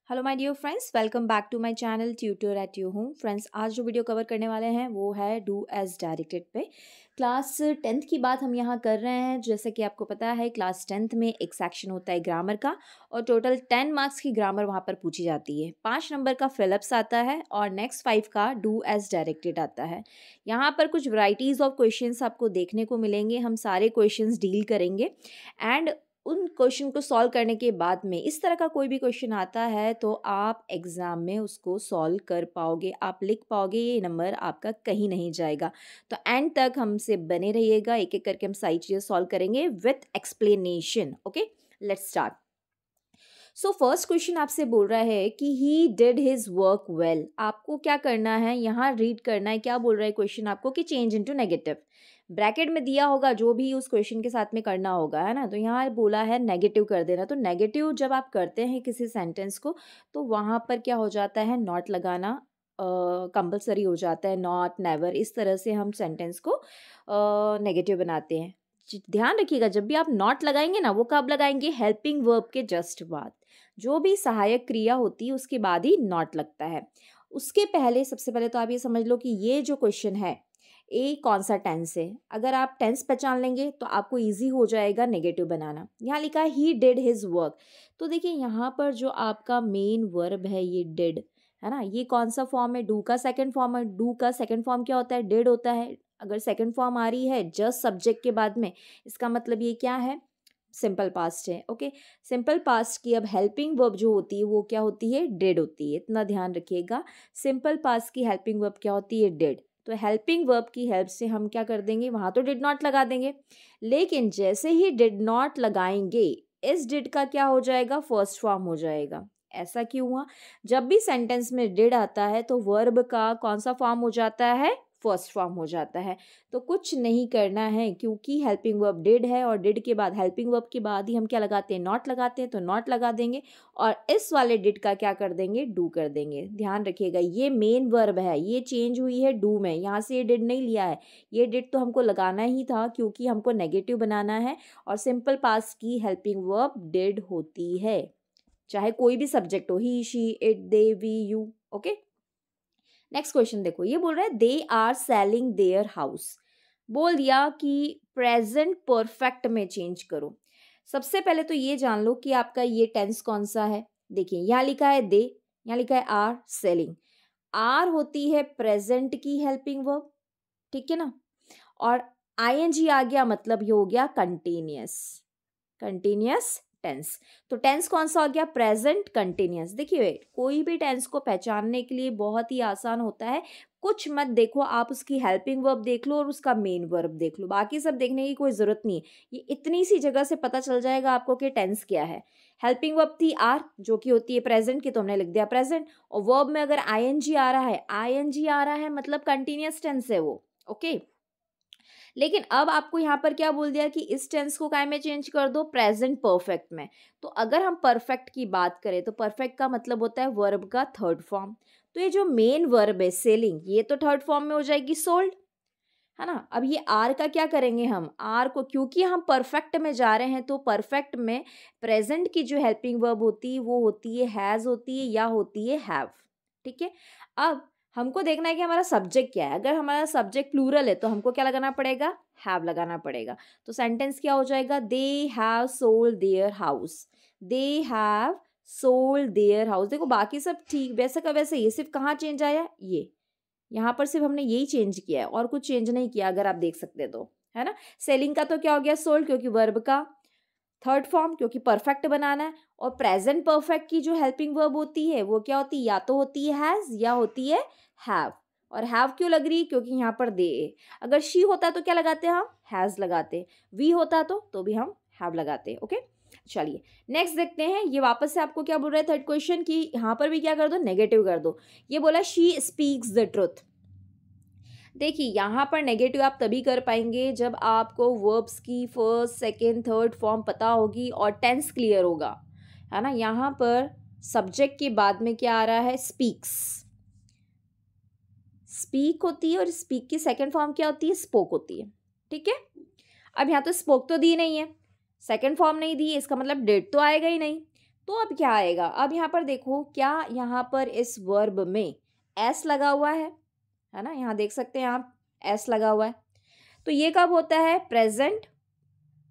Hello my dear friends, welcome back to my channel tutor at your home. Friends, आज जो video cover करने वाले हैं वो है डू एज डायरेक्टेड पे। क्लास 10th की बात हम यहाँ कर रहे हैं। जैसे कि आपको पता है, क्लास 10th में एक सेक्शन होता है ग्रामर का और टोटल 10 मार्क्स की ग्रामर वहाँ पर पूछी जाती है। 5 नंबर का फिलिप्स आता है और नेक्स्ट 5 का डू एज डायरेक्टेड आता है। यहाँ पर कुछ वैरायटीज़ ऑफ क्वेश्चंस आपको देखने को मिलेंगे। हम सारे क्वेश्चंस डील करेंगे एंड उन क्वेश्चन को सॉल्व करने के बाद में इस तरह का कोई भी क्वेश्चन आता है तो आप एग्ज़ाम में उसको सॉल्व कर पाओगे, आप लिख पाओगे, ये नंबर आपका कहीं नहीं जाएगा। तो एंड तक हमसे बने रहिएगा, एक एक करके हम सारी चीज़ें सॉल्व करेंगे with explanation. Okay, let's start. So first question आपसे बोल रहा है कि he did his work well. आपको क्या करना है, यहाँ रीड करना है। क्या बोल रहा है क्वेश्चन आपको कि चेंज इनटू नेगेटिव। ब्रैकेट में दिया होगा जो भी उस क्वेश्चन के साथ में करना होगा, है ना। तो यहाँ बोला है नेगेटिव कर देना। तो नेगेटिव जब आप करते हैं किसी सेंटेंस को तो वहाँ पर क्या हो जाता है, नॉट लगाना कंपलसरी हो जाता है। नॉट, नेवर, इस तरह से हम सेंटेंस को नेगेटिव बनाते हैं। ध्यान रखिएगा, जब भी आप नॉट लगाएंगे ना, वो कब लगाएंगे, हेल्पिंग वर्ब के जस्ट बाद। जो भी सहायक क्रिया होती है उसके बाद ही नॉट लगता है। उसके पहले सबसे पहले तो आप ये समझ लो कि ये जो क्वेश्चन है ए कौन सा टेंस है। अगर आप टेंस पहचान लेंगे तो आपको इजी हो जाएगा नेगेटिव बनाना। यहाँ लिखा है ही डिड हिज वर्क। तो देखिए यहाँ पर जो आपका मेन वर्ब है ये डिड, है ना। ये कौन सा फॉर्म है, डू का सेकंड फॉर्म है। डू का सेकंड फॉर्म क्या होता है, डिड होता है। अगर सेकंड फॉर्म आ रही है जस्ट सब्जेक्ट के बाद में, इसका मतलब ये क्या है, सिंपल पास्ट है। ओके, सिंपल पास्ट की अब हेल्पिंग वर्ब जो होती है वो क्या होती है, डिड होती है। इतना ध्यान रखिएगा, सिंपल पास्ट की हेल्पिंग वर्ब क्या होती है, डिड। तो हेल्पिंग वर्ब की हेल्प से हम क्या कर देंगे, वहाँ तो डिड नॉट लगा देंगे, लेकिन जैसे ही डिड नॉट लगाएंगे इस डिड का क्या हो जाएगा, फर्स्ट फॉर्म हो जाएगा। ऐसा क्यों हुआ, जब भी सेंटेंस में डिड आता है तो वर्ब का कौन सा फॉर्म हो जाता है, फर्स्ट फॉर्म हो जाता है। तो कुछ नहीं करना है, क्योंकि हेल्पिंग वर्ब डिड है और डिड के बाद हेल्पिंग वर्ब के बाद ही हम क्या लगाते हैं, नॉट लगाते हैं। तो नॉट लगा देंगे और इस वाले डिड का क्या कर देंगे, डू कर देंगे। ध्यान रखिएगा, ये मेन वर्ब है, ये चेंज हुई है डू में। यहाँ से ये डिड नहीं लिया है, ये डिड तो हमको लगाना ही था क्योंकि हमको नेगेटिव बनाना है और सिंपल पास्ट की हेल्पिंग वर्ब डिड होती है, चाहे कोई भी सब्जेक्ट हो, he, she, it, they, we, you. Okay, next question देखो। ये बोल रहा है they are selling their house. बोल दिया कि प्रेजेंट परफेक्ट में चेंज करो। सबसे पहले तो ये जान लो कि आपका ये टेंस कौन सा है। देखिए यहाँ लिखा है दे, यहाँ लिखा है आर सेलिंग। आर होती है प्रेजेंट की हेल्पिंग वर्ब, ठीक है ना। और आईएनजी आ गया, मतलब ये हो गया कंटिन्यूअस, कंटिन्यूअस टेंस। तो टेंस कौन सा हो गया, प्रेजेंट कंटिन्यूअस। देखिए कोई भी टेंस को पहचानने के लिए बहुत ही आसान होता है। कुछ मत देखो, आप उसकी हेल्पिंग वर्ब देख लो और उसका मेन वर्ब देख लो, बाकी सब देखने की कोई जरूरत नहीं है। ये इतनी सी जगह से पता चल जाएगा आपको कि टेंस क्या है। हेल्पिंग वर्ब थी आर, जो कि होती है प्रेजेंट की, तो हमने लिख दिया प्रेजेंट। और वर्ब में अगर आईएनजी आ रहा है, आईएनजी आ रहा है मतलब कंटिन्यूअस टेंस है वो। ओके, लेकिन अब आपको यहाँ पर क्या बोल दिया कि इस टेंस को काय में चेंज कर दो, प्रेजेंट परफेक्ट में। तो अगर हम परफेक्ट की बात करें तो परफेक्ट का मतलब होता है वर्ब का थर्ड फॉर्म। तो ये जो मेन वर्ब है सेलिंग, ये तो थर्ड फॉर्म में हो जाएगी सोल्ड, है ना। अब ये आर का क्या करेंगे, हम आर को, क्योंकि हम परफेक्ट में जा रहे हैं तो परफेक्ट में प्रेजेंट की जो हेल्पिंग वर्ब होती है वो होती है हैज होती है या होती है हैव, ठीक है। अब हमको देखना है कि हमारा सब्जेक्ट क्या है। अगर हमारा सब्जेक्ट प्लूरल है तो हमको क्या लगाना पड़ेगा, हैव लगाना पड़ेगा। तो सेंटेंस क्या हो जाएगा, they have sold their house, they have sold their house. देखो बाकी सब ठीक वैसे का वैसे, ये सिर्फ कहाँ चेंज आया, ये यहाँ पर सिर्फ हमने यही चेंज किया है और कुछ चेंज नहीं किया, अगर आप देख सकते तो, है ना। सेलिंग का तो क्या हो गया, सोल्ड, क्योंकि वर्ब का थर्ड फॉर्म, क्योंकि परफेक्ट बनाना है। और प्रेजेंट परफेक्ट की जो हेल्पिंग वर्ब होती है वो क्या होती है, या तो होती है हैज या होती है हैव। और हैव क्यों लग रही है, क्योंकि यहाँ पर दे। अगर शी होता तो क्या लगाते हम, हैज लगाते। वी होता तो भी हम हैव लगाते। ओके, चलिए नेक्स्ट देखते हैं। ये वापस से आपको क्या बोल रहा है, थर्ड क्वेश्चन की यहाँ पर भी क्या कर दो, नेगेटिव कर दो। ये बोला शी स्पीक्स द ट्रुथ। देखिए यहाँ पर नेगेटिव आप तभी कर पाएंगे जब आपको वर्ब्स की फर्स्ट सेकंड थर्ड फॉर्म पता होगी और टेंस क्लियर होगा, है ना। यहाँ पर सब्जेक्ट के बाद में क्या आ रहा है, स्पीक्स। स्पीक होती है और स्पीक की सेकंड फॉर्म क्या होती है, स्पोक होती है, ठीक है। अब यहाँ तो स्पोक तो दी नहीं है, सेकंड फॉर्म नहीं दी है, इसका मतलब डिड तो आएगा ही नहीं। तो अब क्या आएगा, अब यहाँ पर देखो क्या यहाँ पर इस वर्ब में एस लगा हुआ है ना, यहाँ देख सकते हैं आप एस लगा हुआ है। तो ये कब होता है, प्रेजेंट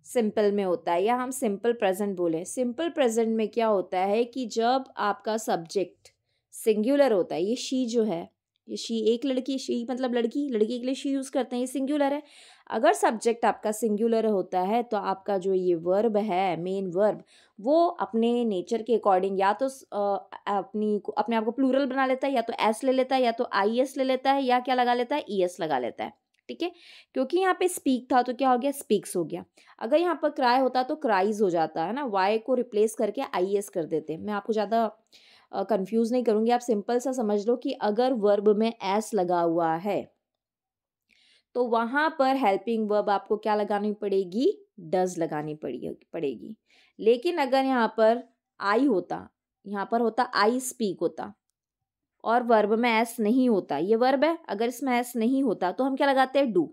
सिंपल में होता है, या हम सिंपल प्रेजेंट बोले। सिंपल प्रेजेंट में क्या होता है कि जब आपका सब्जेक्ट सिंगुलर होता है, ये शी जो है, ये शी एक लड़की, शी मतलब लड़की, लड़की के लिए शी यूज करते हैं, ये सिंगुलर है। अगर सब्जेक्ट आपका सिंगुलर होता है तो आपका जो ये वर्ब है, मेन वर्ब, वो अपने नेचर के अकॉर्डिंग या तो अपने आप को प्लूरल बना लेता है, या तो एस ले लेता है, या तो आई एस ले लेता है, या क्या लगा लेता है, ई एस लगा लेता है। ठीक है, क्योंकि यहाँ पे स्पीक था तो क्या हो गया, स्पीक्स हो गया। अगर यहाँ पर क्राई होता तो क्राइज हो जाता है ना, वाई को रिप्लेस करके आई एस कर देते। मैं आपको ज़्यादा कंफ्यूज नहीं करूँगी, आप सिंपल सा समझ लो कि अगर वर्ब में एस लगा हुआ है तो वहाँ पर हेल्पिंग वर्ब आपको क्या लगानी पड़ेगी, डज लगानी पड़ेगी। लेकिन अगर यहाँ पर आई होता, यहाँ पर होता आई स्पीक होता, और वर्ब में एस नहीं होता, ये वर्ब है, अगर इसमें एस नहीं होता तो हम क्या लगाते हैं, डू।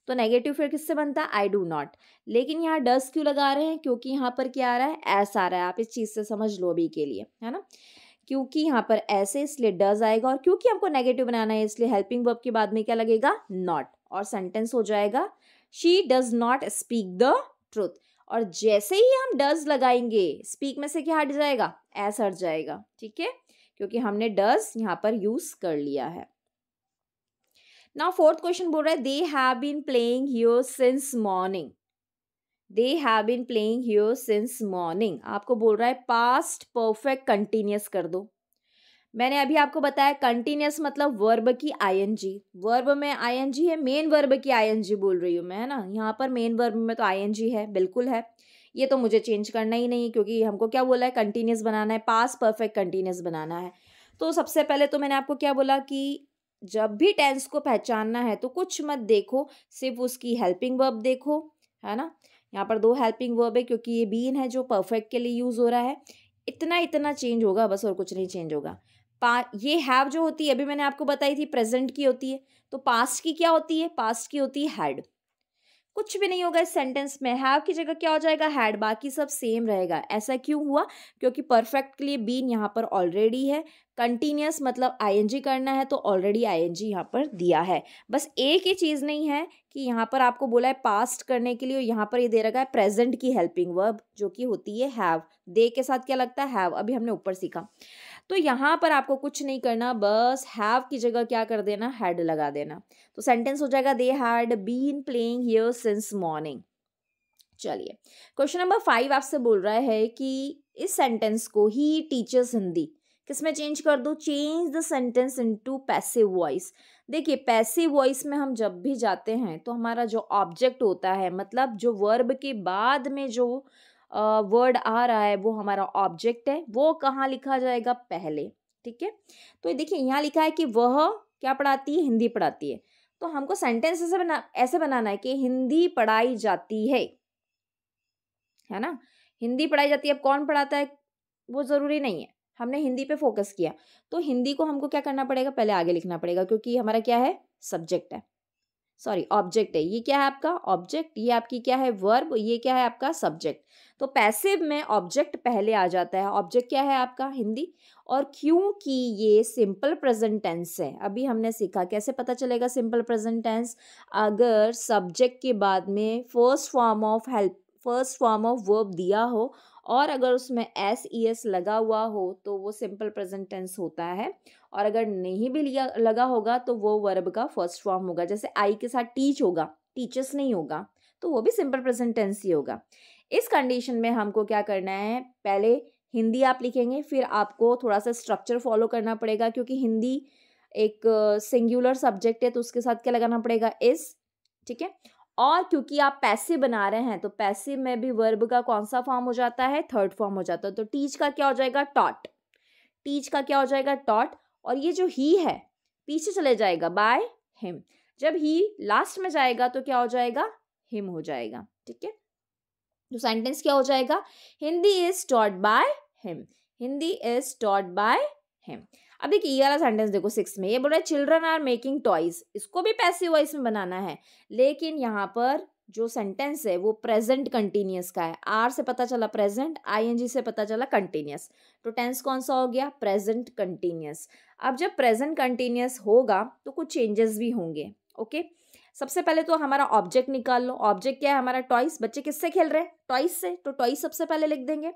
तो नेगेटिव फिर किससे बनता है, आई डू नॉट। लेकिन यहाँ डज क्यों लगा रहे हैं, क्योंकि यहाँ पर क्या आ रहा है, एस आ रहा है। आप इस चीज से समझ लो अभी के लिए, है ना, क्योंकि यहाँ पर ऐसे इसलिए डज आएगा, और क्योंकि हमको नेगेटिव बनाना है इसलिए हेल्पिंग वर्ब के बाद में क्या लगेगा, नॉट, और सेंटेंस हो जाएगा she does not speak the truth. और जैसे ही हम डज लगाएंगे, स्पीक में से क्या हट जाएगा, एस हट जाएगा। ठीक है, क्योंकि हमने डज यहाँ पर यूज कर लिया है। नाउ फोर्थ क्वेश्चन बोल रहा है they have been playing here since morning. They have been playing here since morning, आपको बोल रहा है पास्ट परफेक्ट कंटिन्यूअस कर दो। मैंने अभी आपको बताया कंटिन्यूअस मतलब वर्ब की आईएनजी, वर्ब में आईएनजी है, मेन वर्ब की आईएनजी बोल रही हूँ मैं, है ना। यहाँ पर मेन वर्ब में तो आईएनजी है, बिल्कुल है, ये तो मुझे चेंज करना ही नहीं, क्योंकि हमको क्या बोला है, कंटिन्यूअस बनाना है, पास्ट परफेक्ट कंटिन्यूअस बनाना है। तो सबसे पहले तो मैंने आपको क्या बोला कि जब भी टेंस को पहचानना है तो कुछ मत देखो, सिर्फ उसकी हेल्पिंग वर्ब देखो, है ना। यहाँ पर दो हेल्पिंग वर्ब है, क्योंकि ये बीन है जो परफेक्ट के लिए यूज हो रहा है। इतना इतना चेंज होगा बस, और कुछ नहीं चेंज होगा। ये हैव जो होती है अभी मैंने आपको बताई थी, प्रेजेंट की होती है, तो पास्ट की क्या होती है, पास्ट की होती है हैड। कुछ भी नहीं होगा इस सेंटेंस में, हैव की जगह क्या हो जाएगा, हैड, बाकी सब सेम रहेगा। ऐसा क्यों हुआ, क्योंकि परफेक्ट के लिए बीन यहाँ पर ऑलरेडी है, कंटिन्यूअस मतलब आईएनजी करना है तो ऑलरेडी आईएनजी यहाँ पर दिया है। बस एक ही चीज़ नहीं है कि यहाँ पर आपको बोला है पास्ट करने के लिए, यहाँ पर ये दे रखा है प्रेजेंट की हेल्पिंग वर्ब जो कि होती है हैव। दे के साथ क्या लगता है, हैव, अभी हमने ऊपर सीखा। तो यहाँ पर आपको कुछ नहीं करना, बस हैव की जगह क्या कर देना, हैड लगा देना। तो सेंटेंस हो जाएगा they had been playing here since morning. चलिए क्वेश्चन नंबर 5 आपसे बोल रहा है कि इस सेंटेंस को ही टीचर्स हिंदी किसमें चेंज कर दो, change the sentence into passive voice. देखिए पैसिव वॉइस में हम जब भी जाते हैं तो हमारा जो ऑब्जेक्ट होता है, मतलब जो वर्ब के बाद में जो वर्ड आ रहा है वो हमारा ऑब्जेक्ट है, वो कहाँ लिखा जाएगा, पहले। ठीक है, तो ये देखिए यहाँ लिखा है कि वह क्या पढ़ाती है, हिंदी पढ़ाती है। तो हमको सेंटेंस ऐसे बनाना है कि हिंदी पढ़ाई जाती है ना, हिंदी पढ़ाई जाती है। अब कौन पढ़ाता है वो जरूरी नहीं है, हमने हिंदी पे फोकस किया, तो हिंदी को हमको क्या करना पड़ेगा, पहले आगे लिखना पड़ेगा, क्योंकि हमारा क्या है, सब्जेक्ट है, सॉरी ऑब्जेक्ट है। ये क्या है आपका ऑब्जेक्ट, ये आपकी क्या है वर्ब, ये क्या है आपका सब्जेक्ट। तो पैसिव में ऑब्जेक्ट पहले आ जाता है, ऑब्जेक्ट क्या है आपका, हिंदी। और क्योंकि ये सिंपल प्रेजेंट टेंस है, अभी हमने सीखा कैसे पता चलेगा सिंपल प्रेजेंट टेंस, अगर सब्जेक्ट के बाद में फर्स्ट फॉर्म ऑफ वर्ब दिया हो और अगर उसमें एस ई एस लगा हुआ हो तो वो सिंपल प्रेजेंट टेंस होता है, और अगर नहीं भी लगा होगा तो वो वर्ब का फर्स्ट फॉर्म होगा। जैसे आई के साथ टीच होगा, टीचर्स नहीं होगा, तो वो भी सिंपल प्रेजेंट टेंस ही होगा। इस कंडीशन में हमको क्या करना है, पहले हिंदी आप लिखेंगे, फिर आपको थोड़ा सा स्ट्रक्चर फॉलो करना पड़ेगा, क्योंकि हिंदी एक सिंगुलर सब्जेक्ट है तो उसके साथ क्या लगाना पड़ेगा, इस। ठीक है, और क्योंकि आप पैसिव बना रहे हैं तो पैसिव में भी वर्ब का कौन सा फॉर्म हो जाता है, थर्ड फॉर्म हो जाता है। तो टीच का क्या हो जाएगा, टॉट, टीच का क्या हो जाएगा, टॉट। और ये जो ही है पीछे चले जाएगा, बाय हिम, जब ही लास्ट में जाएगा तो क्या हो जाएगा, हिम हो जाएगा। ठीक है, तो सेंटेंस क्या हो जाएगा, Hindi is taught by him, Hindi is taught by him. अब देखिए ये वाला सेंटेंस देखो 6 में, ये बोल रहा है चिल्ड्रन आर मेकिंग टॉयज, इसको भी पैसिव वॉइस में बनाना है, लेकिन यहाँ पर जो सेंटेंस है वो प्रेजेंट कंटिन्यूस का है। आर से पता चला प्रेजेंट, आईएनजी से पता चला कंटिन्यूस, तो टेंस कौन सा हो गया? Present continuous. अब जब प्रेजेंट कंटिन्यूस होगा तो कुछ चेंजेस भी होंगे। ओके, सबसे पहले तो हमारा ऑब्जेक्ट निकाल लो। ऑब्जेक्ट क्या है हमारा? टॉयस। बच्चे किससे खेल रहे हैं? टॉयस से, तो टॉयस सबसे पहले लिख देंगे।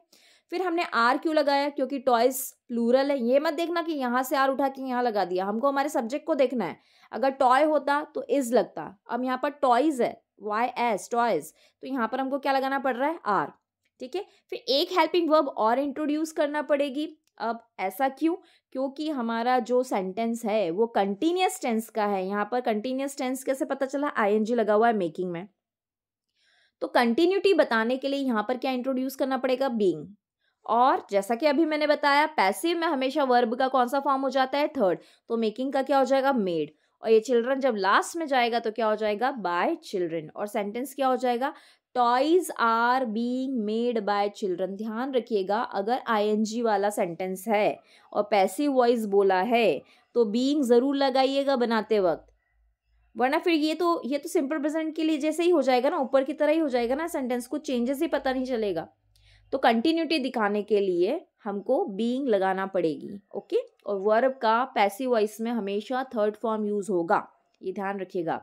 फिर हमने आर क्यों लगाया? क्योंकि टॉयस प्लूरल है। ये मत देखना कि यहाँ से आर उठा के यहाँ लगा दिया, हमको हमारे सब्जेक्ट को देखना है। अगर टॉय होता तो इज लगता, अब यहाँ पर टॉयज है, वाई एस, टॉयज, तो यहाँ पर हमको क्या लगाना पड़ रहा है? आर। ठीक है, फिर एक हेल्पिंग वर्ब और इंट्रोड्यूस करना पड़ेगी। अब ऐसा क्यों? क्योंकि हमारा जो सेंटेंस है वो कंटिन्यूअस टेंस का है। यहाँ पर कंटिन्यूअस टेंस कैसे पता चला? आईएनजी लगा हुआ है मेकिंग में। तो कंटिन्यूटी बताने के लिए यहाँ पर क्या इंट्रोड्यूस करना पड़ेगा? बीइंग। और जैसा कि अभी मैंने बताया, पैसिव में हमेशा वर्ब का कौन सा फॉर्म हो जाता है? थर्ड, तो मेकिंग का क्या हो जाएगा? मेड। और ये चिल्ड्रन जब लास्ट में जाएगा तो क्या हो जाएगा? Bye children. और सेंटेंस क्या हो जाएगा? Toys are being made by children. ध्यान रखिएगा, अगर आईएनजी वाला सेंटेंस है और पैसिव वॉइस बोला है तो बीइंग जरूर लगाइएगा बनाते वक्त, वरना फिर ये तो सिंपल प्रेजेंट के लिए जैसे ही हो जाएगा ना, ऊपर की तरह ही हो जाएगा ना सेंटेंस, कुछ चेंजेस ही पता नहीं चलेगा। तो कंटिन्यूटी दिखाने के लिए हमको बीइंग लगाना पड़ेगी। ओके, और वर्ब का पैसिव वॉइस में हमेशा थर्ड फॉर्म यूज होगा, ये ध्यान रखिएगा।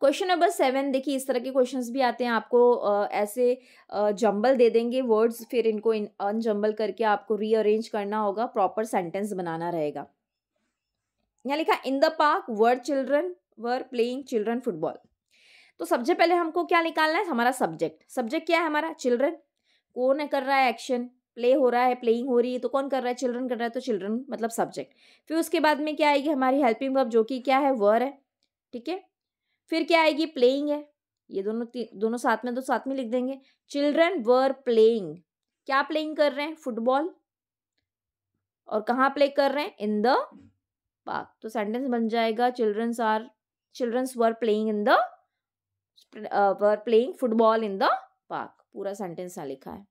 क्वेश्चन नंबर 7 देखिए, इस तरह के क्वेश्चंस भी आते हैं आपको, ऐसे जंबल दे देंगे वर्ड्स, फिर इनको अनजंबल करके आपको रीअरेंज करना होगा, प्रॉपर सेंटेंस बनाना रहेगा। यहाँ लिखा in the park were children were playing children football. तो सबसे पहले हमको क्या निकालना है? हमारा सब्जेक्ट। सब्जेक्ट क्या है हमारा? चिल्ड्रन। कौन है कर रहा है एक्शन? प्ले हो रहा है, प्लेइंग हो रही है, तो कौन कर रहा है? चिल्ड्रन कर रहा है, तो चिल्ड्रन मतलब सब्जेक्ट। फिर उसके बाद में क्या आएगी? हमारी हेल्पिंग वर्ब, जो कि क्या है? वर है। ठीक है, फिर क्या आएगी? प्लेइंग है। ये दोनों साथ में, तो साथ में लिख देंगे। Children were playing. क्या प्लेइंग कर रहे हैं? फुटबॉल। और कहाँ प्ले कर रहे हैं? In the park. तो सेंटेंस बन जाएगा childrens were playing in the were playing football in the park. पूरा सेंटेंस यहाँ लिखा है।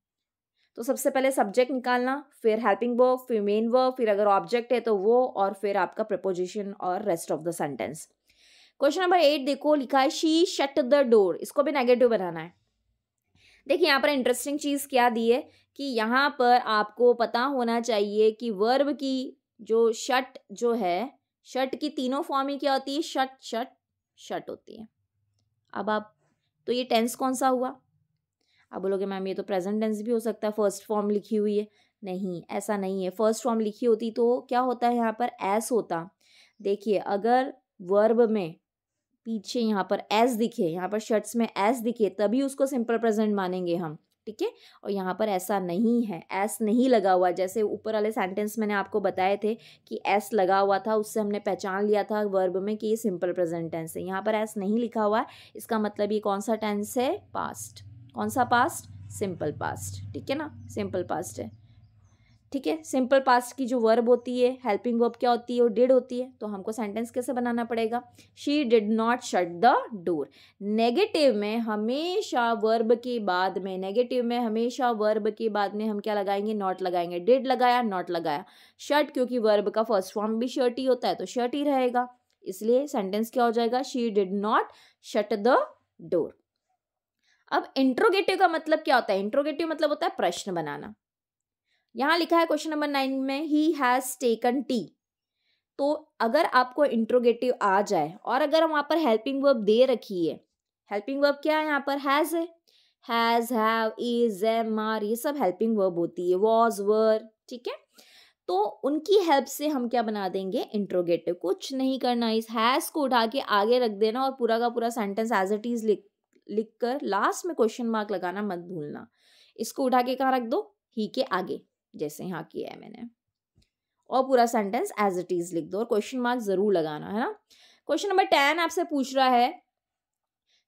तो सबसे पहले सब्जेक्ट निकालना, फिर हेल्पिंग वर्ब, फिर मेन वर्ब, फिर अगर ऑब्जेक्ट है तो वो, और फिर आपका प्रपोजिशन और rest of the sentence. Question number 8 देखो, लिखा है शी शट द डोर। इसको भी नेगेटिव बनाना है। देखिए यहाँ पर इंटरेस्टिंग चीज क्या दी है कि यहाँ पर आपको पता होना चाहिए कि वर्ब की जो शट जो है, शट की तीनों फॉर्म ही क्या होती है? शट शट शट होती है। अब आप, तो ये टेंस कौन सा हुआ? आप बोलोगे मैम ये तो प्रेजेंट टेंस भी हो सकता है, फर्स्ट फॉर्म लिखी हुई है। नहीं, ऐसा नहीं है। फर्स्ट फॉर्म लिखी होती तो क्या होता है? यहाँ पर एस होता। देखिए, अगर वर्ब में पीछे यहाँ पर एस दिखे, यहाँ पर शर्ट्स में एस दिखे, तभी उसको सिंपल प्रेजेंट मानेंगे हम। ठीक है, और यहाँ पर ऐसा नहीं है, एस नहीं लगा हुआ। जैसे ऊपर वाले सेंटेंस मैंने आपको बताए थे कि एस लगा हुआ था, उससे हमने पहचान लिया था वर्ब में कि ये सिंपल प्रेजेंट टेंस है। यहाँ पर एस नहीं लिखा हुआ है, इसका मतलब ये कौन सा टेंस है? पास्ट। कौन सा पास्ट? Simple past. ठीक है ना, सिंपल पास्ट है। ठीक है, सिंपल पास्ट की जो वर्ब होती है, हेल्पिंग वर्ब क्या होती है? वो डिड होती है। तो हमको सेंटेंस कैसे बनाना पड़ेगा? She did not shut the door. Negative में हमेशा वर्ब के बाद में, नेगेटिव में हमेशा वर्ब के बाद में हम क्या लगाएंगे? नॉट लगाएंगे। डिड लगाया, नॉट लगाया। शट, क्योंकि वर्ब का फर्स्ट फॉर्म भी शर्ट ही होता है, तो शर्ट ही रहेगा, इसलिए सेंटेंस क्या हो जाएगा? She did not shut the door. अब इंट्रोगेटिव का मतलब क्या होता है? इंट्रोगेटिव मतलब होता है प्रश्न बनाना। यहां लिखा है क्वेश्चन नंबर 9 में, ही हैज टेकन टी। तो अगर आपको इंट्रोगेटिव आ जाए और अगर वहां पर हेल्पिंग वर्ब दे रखी है, हेल्पिंग वर्ब क्या है यहाँ पर? हैज है। Has, have, is, am, are, ये सब हेल्पिंग वर्ब होती है। Was, were. ठीक है, तो उनकी हेल्प से हम क्या बना देंगे? इंट्रोगेटिव। कुछ नहीं करना, इस हैज को उठा के आगे रख देना और पूरा का पूरा सेंटेंस एज इट इज लिख कर लास्ट में क्वेश्चन मार्क लगाना मत भूलना। इसको उठा के कहाँ रख दो? ही के आगे, जैसे यहाँ किया है मैंने, और पूरा सेंटेंस एज इट इज लिख दो और क्वेश्चन मार्क जरूर लगाना है ना। क्वेश्चन नंबर 10 आपसे पूछ रहा है,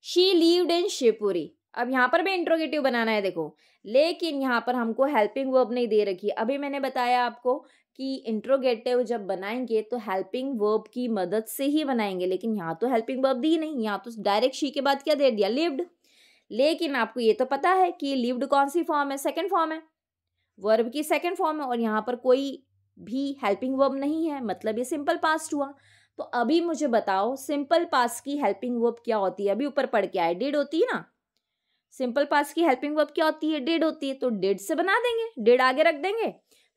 शी लिव्ड इन शिवपुरी। अब यहाँ पर भी इंट्रोगेटिव बनाना है देखो, लेकिन यहाँ पर हमको हेल्पिंग वर्ब नहीं दे रखी है। अभी मैंने बताया आपको कि इंट्रोगेटिव जब बनाएंगे तो हेल्पिंग वर्ब की मदद से ही बनाएंगे, लेकिन यहाँ तो हेल्पिंग वर्ब दी नहीं, यहाँ तो डायरेक्ट शी के बाद क्या दे दिया? लिव्ड। लेकिन आपको ये तो पता है कि लिव्ड कौन सी फॉर्म है? सेकेंड फॉर्म है, वर्ब की सेकंड फॉर्म है, और यहाँ पर कोई भी हेल्पिंग वर्ब नहीं है, मतलब ये सिंपल पास्ट हुआ। तो अभी मुझे बताओ सिंपल पास्ट की हेल्पिंग वर्ब क्या होती है? अभी ऊपर पढ़ के आए, डिड होती है ना। सिंपल पास्ट की हेल्पिंग वर्ब क्या होती है? डिड होती है। तो डिड से बना देंगे, डिड आगे रख देंगे।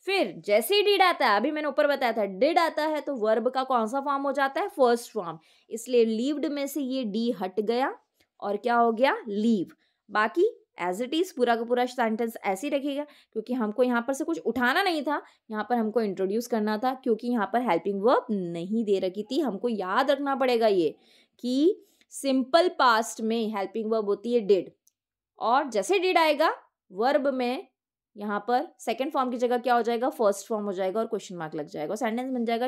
फिर जैसे ही डिड आता है, अभी मैंने ऊपर बताया था, डिड आता है तो वर्ब का कौन सा फॉर्म हो जाता है? First form. इसलिए लीव्ड में से ये डी हट गया और क्या हो गया? लीव। बाकी एज इट इज पूरा का पूरा सेंटेंस ऐसे ही रखिएगा, क्योंकि हमको यहाँ पर से कुछ उठाना नहीं था, यहाँ पर हमको इंट्रोड्यूस करना था, क्योंकि यहाँ पर हेल्पिंग वर्ब नहीं दे रखी थी। हमको याद रखना पड़ेगा ये कि सिंपल पास्ट में हेल्पिंग वर्ब होती है डिड, और जैसे डिड आएगा वर्ब में यहाँ पर सेकंड फॉर्म की जगह क्या हो जाएगा? फर्स्ट फॉर्म हो जाएगा और क्वेश्चन मार्क लग जाएगा। सेंटेंस बन जाएगा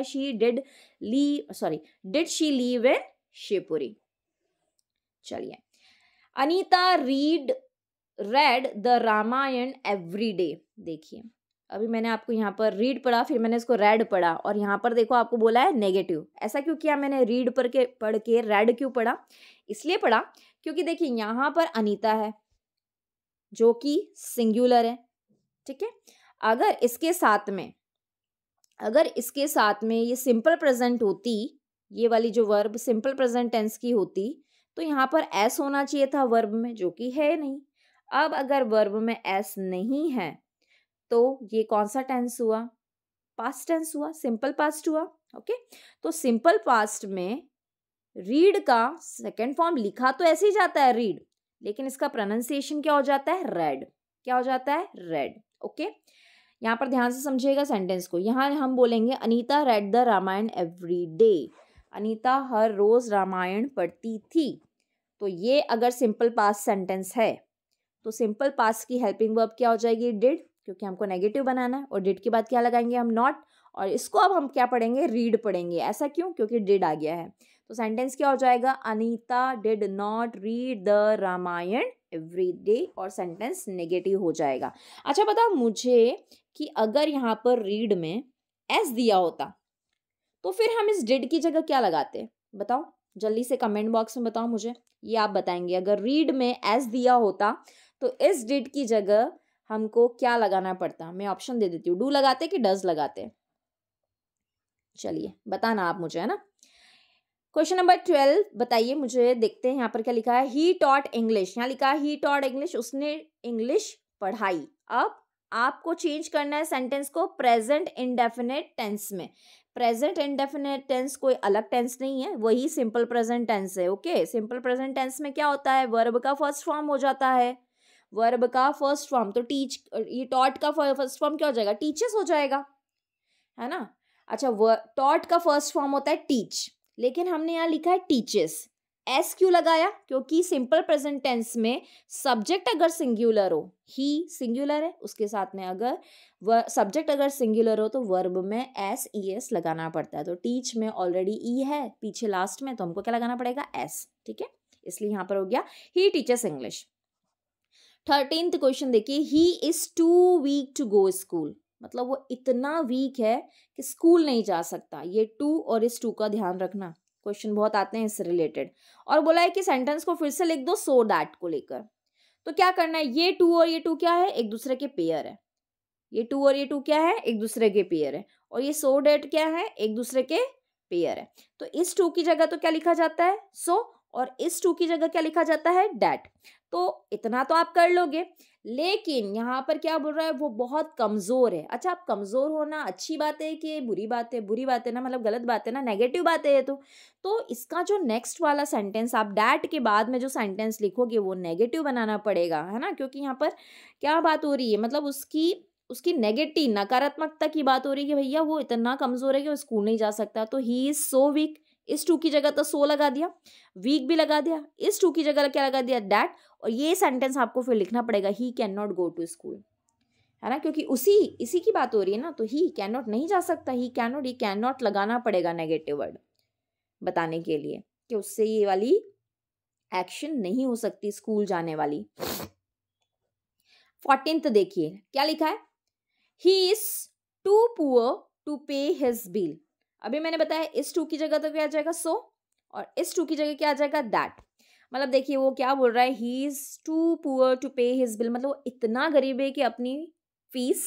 did she live in Shivpuri. चलिए, Anita read the Ramayana every day. देखिए, अभी मैंने आपको यहाँ पर रीड पढ़ा, फिर मैंने इसको रेड पढ़ा, और यहाँ पर देखो आपको बोला है नेगेटिव। ऐसा क्यों किया मैंने? रीड पढ़ के रेड क्यों पढ़ा? इसलिए पढ़ा क्योंकि देखिए यहाँ पर अनीता है जो कि सिंगुलर है, ठीक है। अगर इसके साथ में ये सिंपल प्रेजेंट होती, ये वाली जो वर्ब सिंपल प्रेजेंट टेंस की होती, तो यहाँ पर एस होना चाहिए था वर्ब में, जो कि है नहीं। अब अगर वर्ब में एस नहीं है तो ये कौन सा टेंस हुआ? पास्ट टेंस हुआ, सिंपल पास्ट हुआ। ओके, तो सिंपल पास्ट में रीड का सेकेंड फॉर्म लिखा तो ऐसे ही जाता है रीड, लेकिन इसका प्रोनाउंसिएशन क्या हो जाता है? रेड। क्या हो जाता है? रेड। ओके, यहाँ पर ध्यान से समझिएगा सेंटेंस को। यहाँ हम बोलेंगे Anita read the Ramayana every day. Anita हर रोज रामायण पढ़ती थी। तो ये अगर सिंपल पास्ट सेंटेंस है तो सिंपल पास्ट की हेल्पिंग वर्ब क्या हो जाएगी? डिड, क्योंकि हमको नेगेटिव बनाना है, और डिड के बाद क्या लगाएंगे हम? नॉट। और इसको अब हम क्या पढ़ेंगे? रीड पढ़ेंगे। ऐसा क्यों? क्योंकि डिड आ गया है। तो सेंटेंस क्या हो जाएगा? Anita did not read the Ramayana every day, और सेंटेंस नेगेटिव हो जाएगा। अच्छा, बताओ मुझे कि अगर यहाँ पर रीड में एस दिया होता तो फिर हम इस डिड की जगह क्या लगाते? बताओ जल्दी से, कमेंट बॉक्स में बताओ मुझे। ये आप बताएंगे, अगर रीड में एस दिया होता तो इस डिड की जगह हमको क्या लगाना पड़ता? मैं ऑप्शन दे देती हूँ, डू लगाते कि डज लगाते? चलिए बताना आप मुझे, है ना। क्वेश्चन नंबर 12 बताइए मुझे, देखते हैं यहाँ पर क्या लिखा है। ही टॉट इंग्लिश, यहाँ लिखा है ही टॉट इंग्लिश, उसने इंग्लिश पढ़ाई। अब आपको चेंज करना है सेंटेंस को प्रेजेंट इंडेफिनिट टेंस में। प्रेजेंट इंडेफिनिट टेंस कोई अलग टेंस नहीं है, वही सिंपल प्रेजेंट टेंस है। ओके, सिंपल प्रेजेंट टेंस में क्या होता है? वर्ब का फर्स्ट फॉर्म हो जाता है। वर्ब का फर्स्ट फॉर्म तो टीच, ये टॉट का फर्स्ट फॉर्म क्या हो जाएगा? टीचेस हो जाएगा, है ना। अच्छा, टॉट का फर्स्ट फॉर्म होता है टीच, लेकिन हमने यहाँ लिखा है टीचेस। एस क्यों लगाया? क्योंकि सिंपल प्रेजेंट टेंस में सब्जेक्ट अगर सिंगुलर हो, ही सिंगुलर है, उसके साथ में अगर सब्जेक्ट अगर सिंगुलर हो तो वर्ब में एस ई एस लगाना पड़ता है। तो टीच में ऑलरेडी ई है पीछे लास्ट में, तो हमको क्या लगाना पड़ेगा? एस, ठीक है। इसलिए यहाँ पर हो गया ही टीचर्स इंग्लिश। 13th क्वेश्चन देखिए, he is too weak to go school, मतलब वो इतना वीक है कि स्कूल नहीं जा सकता। ये टू और इस टू का ध्यान रखना, क्वेश्चन बहुत आते हैं इससे रिलेटेड। और बोला है कि सेंटेंस को फिर से लिख दो सो दैट को लेकर। तो क्या करना है? ये टू और ये टू क्या है? एक दूसरे के पेयर है। ये टू और ये टू क्या है? एक दूसरे के पेयर है। और ये सो डैट क्या है? एक दूसरे के पेयर है। तो इस टू की जगह तो क्या लिखा जाता है? सो, और इस टू की जगह क्या लिखा जाता है? डैट। तो इतना तो आप कर लोगे, लेकिन यहाँ पर क्या बोल रहा है? वो बहुत कमजोर है। अच्छा, आप कमजोर होना अच्छी बात है कि बुरी बात है? बुरी बात है ना, मतलब गलत बात है ना, नेगेटिव बात है ये तो इसका जो नेक्स्ट वाला सेंटेंस आप डैट के बाद में जो सेंटेंस लिखोगे वो नेगेटिव बनाना पड़ेगा, है ना। क्योंकि यहाँ पर क्या बात हो रही है? मतलब उसकी नेगेटिव नकारात्मकता की बात हो रही है कि भैया वो इतना कमजोर है कि वो स्कूल नहीं जा सकता। तो ही इज सो वीक, इस टू की जगह तो सो लगा दिया, वीक भी लगा दिया, इस टू की जगह क्या लगा दिया? डैट। और ये सेंटेंस आपको फिर लिखना पड़ेगा, he can not go to school, है ना, क्योंकि इसी की बात हो रही है ना। तो ही कैन नॉट नहीं जा सकता, ही कैन नॉट लगाना पड़ेगा नेगेटिव वर्ड बताने के लिए कि उससे ये वाली एक्शन नहीं हो सकती स्कूल जाने वाली। 14th देखिए क्या लिखा है, he is too poor to pay his bill. अभी मैंने बताया इस टू की जगह तो क्या आ जाएगा? सो, और इस टू की जगह क्या आ जाएगा? दैट। मतलब देखिए वो क्या बोल रहा है, he is too poor to pay his bill, मतलब वो इतना गरीब है कि अपनी फीस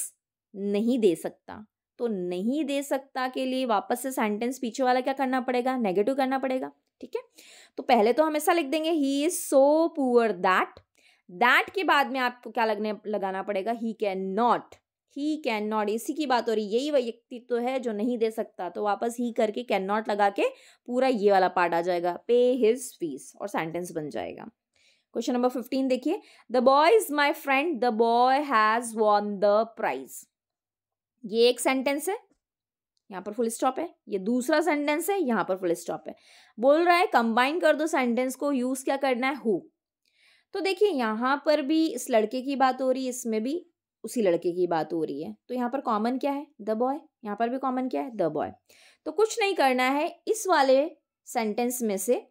नहीं दे सकता। तो नहीं दे सकता के लिए वापस से सेंटेंस पीछे वाला क्या करना पड़ेगा, नेगेटिव करना पड़ेगा, ठीक है। तो पहले तो हमेशा लिख देंगे ही इज सो पुअर दैट के बाद में आपको क्या लगाना पड़ेगा, ही कैन नॉट, इसी की बात हो रही, यही व्यक्तित्व है जो नहीं दे सकता, तो वापस ही करके कैन नॉट लगा के पूरा ये वाला पार्ट आ जाएगा, पे हिज फीस, और सेंटेंस बन जाएगा। क्वेश्चन नंबर 15 देखिए, the boy is my friend, the boy has won the prize. ये एक सेंटेंस है, यहाँ पर फुल स्टॉप है। ये दूसरा सेंटेंस है, यहाँ पर फुल स्टॉप है। बोल रहा है कंबाइन कर दो सेंटेंस को, यूज क्या करना है, हु। तो देखिए यहाँ पर भी इस लड़के की बात हो रही है, इसमें भी उसी लड़के की बात हो रही है, तो यहाँ पर कॉमन क्या है, द बॉय, यहाँ पर भी कॉमन क्या है, द बॉय। तो कुछ नहीं करना है, इस वाले सेंटेंस में से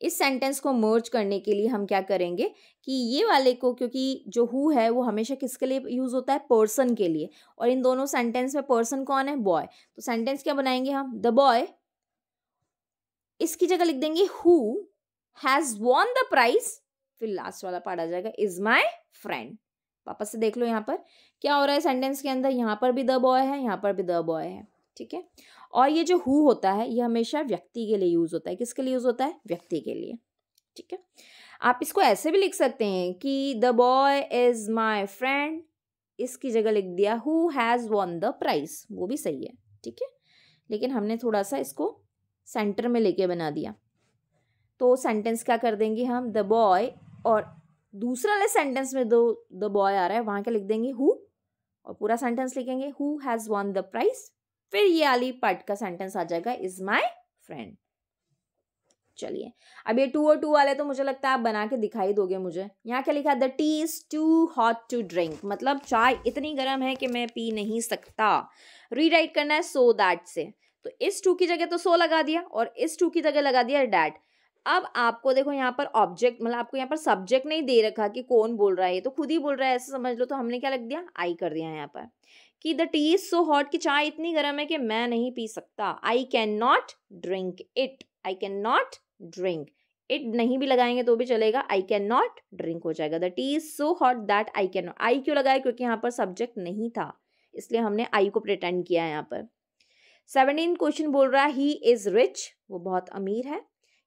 इस सेंटेंस को मर्ज करने के लिए हम क्या करेंगे कि ये वाले को, क्योंकि जो हु है वो हमेशा किसके लिए यूज होता है, पर्सन के लिए, और इन दोनों सेंटेंस में पर्सन कौन है, बॉय। तो सेंटेंस क्या बनाएंगे हम, द बॉय, इसकी जगह लिख देंगे who has won the prize, फिर लास्ट वाला पार्ट आ जाएगा इज माई फ्रेंड। वापस से देख लो यहाँ पर क्या हो रहा है सेंटेंस के अंदर, यहाँ पर भी द बॉय है, यहाँ पर भी द बॉय है, ठीक है। और ये जो हु होता है ये हमेशा व्यक्ति के लिए यूज होता है, किसके लिए यूज होता है, व्यक्ति के लिए, ठीक है। आप इसको ऐसे भी लिख सकते हैं कि the boy is my friend, इसकी जगह लिख दिया who has won the prize, वो भी सही है, ठीक है। लेकिन हमने थोड़ा सा इसको सेंटर में लेके बना दिया, तो सेंटेंस क्या कर देंगे हम, द बॉय, और दूसरा वाले सेंटेंस में दो द बॉय आ रहा है, वहां क्या लिख देंगे हु, और पूरा सेंटेंस लिखेंगे who has won the prize, फिर ये वाली पार्ट का सेंटेंस आ जाएगा इज माई फ्रेंड। चलिए अब ये 2 और 2 वाले तो मुझे लगता है आप बना के दिखाई दोगे मुझे। यहाँ क्या लिखा है, the tea is too hot to drink, मतलब चाय इतनी गर्म है कि मैं पी नहीं सकता। रीराइट करना है सो दैट से, तो इस टू की जगह तो सो लगा दिया और इस टू की जगह लगा दिया डैट। अब आपको देखो यहाँ पर ऑब्जेक्ट, मतलब आपको यहाँ पर सब्जेक्ट नहीं दे रखा कि कौन बोल रहा है, ये तो खुद ही बोल रहा है, ऐसे समझ लो। तो हमने क्या लग दिया, आई कर दिया यहाँ पर कि the tea is so hot, कि चाय इतनी गर्म है कि मैं नहीं पी सकता। आई can not drink it, I can not drink it नहीं भी लगाएंगे तो भी चलेगा, आई कैन नॉट ड्रिंक हो जाएगा। The tea is so hot that I can not, I क्यों लगाया, क्योंकि यहाँ पर सब्जेक्ट नहीं था, इसलिए हमने आई को प्रिटेंड किया है यहाँ पर। 17 क्वेश्चन बोल रहा है ही इज रिच, वो बहुत अमीर है।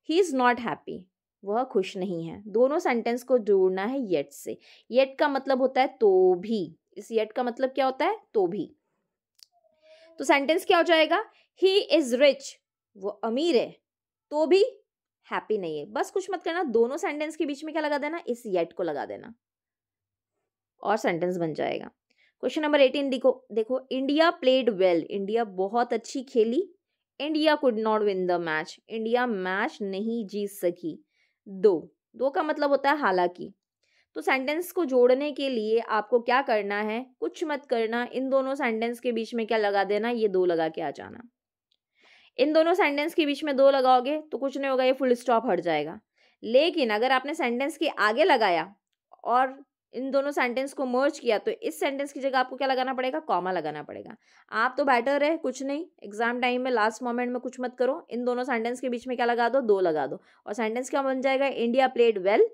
ही इज नॉट हैप्पी, वह खुश नहीं है। दोनों सेंटेंस को जोड़ना है येट से। येट का मतलब होता है तो भी, इस येट का मतलब क्या होता है, तो भी। तो सेंटेंस क्या हो जाएगा, ही इज रिच, वो अमीर है, तो भी हैप्पी नहीं है। बस कुछ मत करना, दोनों सेंटेंस के बीच में क्या लगा देना, इस येट को लगा देना और सेंटेंस बन जाएगा। क्वेश्चन नंबर 18 देखो इंडिया प्लेड वेल, इंडिया बहुत अच्छी खेली। India could not win the match, India match नहीं जीत सकी। दो का मतलब होता है हालांकि। तो सेंटेंस को जोड़ने के लिए आपको क्या करना है, कुछ मत करना, इन दोनों सेंटेंस के बीच में क्या लगा देना, ये दो लगा के आ जाना। इन दोनों सेंटेंस के बीच में दो लगाओगे तो कुछ नहीं होगा, ये फुल स्टॉप हट जाएगा। लेकिन अगर आपने सेंटेंस के आगे लगाया और इन दोनों सेंटेंस को मर्ज किया तो इस सेंटेंस की जगह आपको क्या लगाना पड़ेगा, कॉमा लगाना पड़ेगा। आप तो बेटर है कुछ नहीं, एग्जाम टाइम में लास्ट मोमेंट में कुछ मत करो, इन दोनों सेंटेंस के बीच में क्या लगा दो लगा दो, और सेंटेंस क्या बन जाएगा, इंडिया प्लेड वेल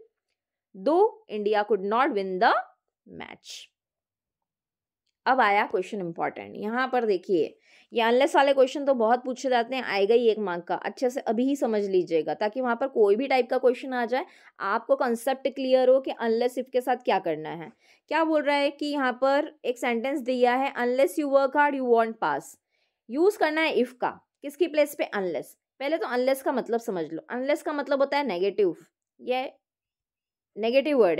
दो India could not win the match. अब आया क्वेश्चन इंपॉर्टेंट, यहाँ पर देखिए ये अनलेस वाले क्वेश्चन तो बहुत पूछे जाते हैं, आएगा ही 1 मार्क का, अच्छे से अभी ही समझ लीजिएगा ताकि वहां पर कोई भी टाइप का क्वेश्चन आ जाए आपको कंसेप्ट क्लियर हो कि अनलेस इफ के साथ क्या करना है। क्या बोल रहा है कि यहाँ पर एक सेंटेंस दिया है, unless you work hard you won't pass. Use करना है इफ का, किसकी प्लेस पे, अनलेस। पहले तो अनलेस का मतलब समझ लो, अनलेस का मतलब होता है नेगेटिव, ये नेगेटिव वर्ड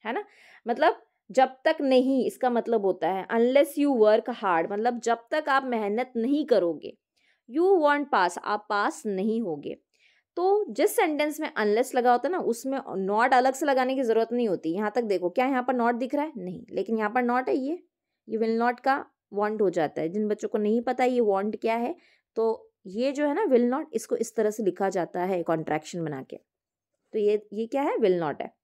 है ना, मतलब जब तक नहीं, इसका मतलब होता है अनलेस यू वर्क हार्ड, मतलब जब तक आप मेहनत नहीं करोगे, यू वॉन्ट पास, आप पास नहीं होगे। तो जिस सेंटेंस में अनलेस लगा होता है ना उसमें नॉट अलग से लगाने की जरूरत नहीं होती। यहाँ तक देखो, क्या यहाँ पर नॉट दिख रहा है, नहीं, लेकिन यहाँ पर नॉट है, ये विल नॉट का वॉन्ट हो जाता है। जिन बच्चों को नहीं पता ये वॉन्ट क्या है, तो ये जो है ना विल नॉट, इसको इस तरह से लिखा जाता है कॉन्ट्रैक्शन बना के, तो ये क्या है, विल नॉट है।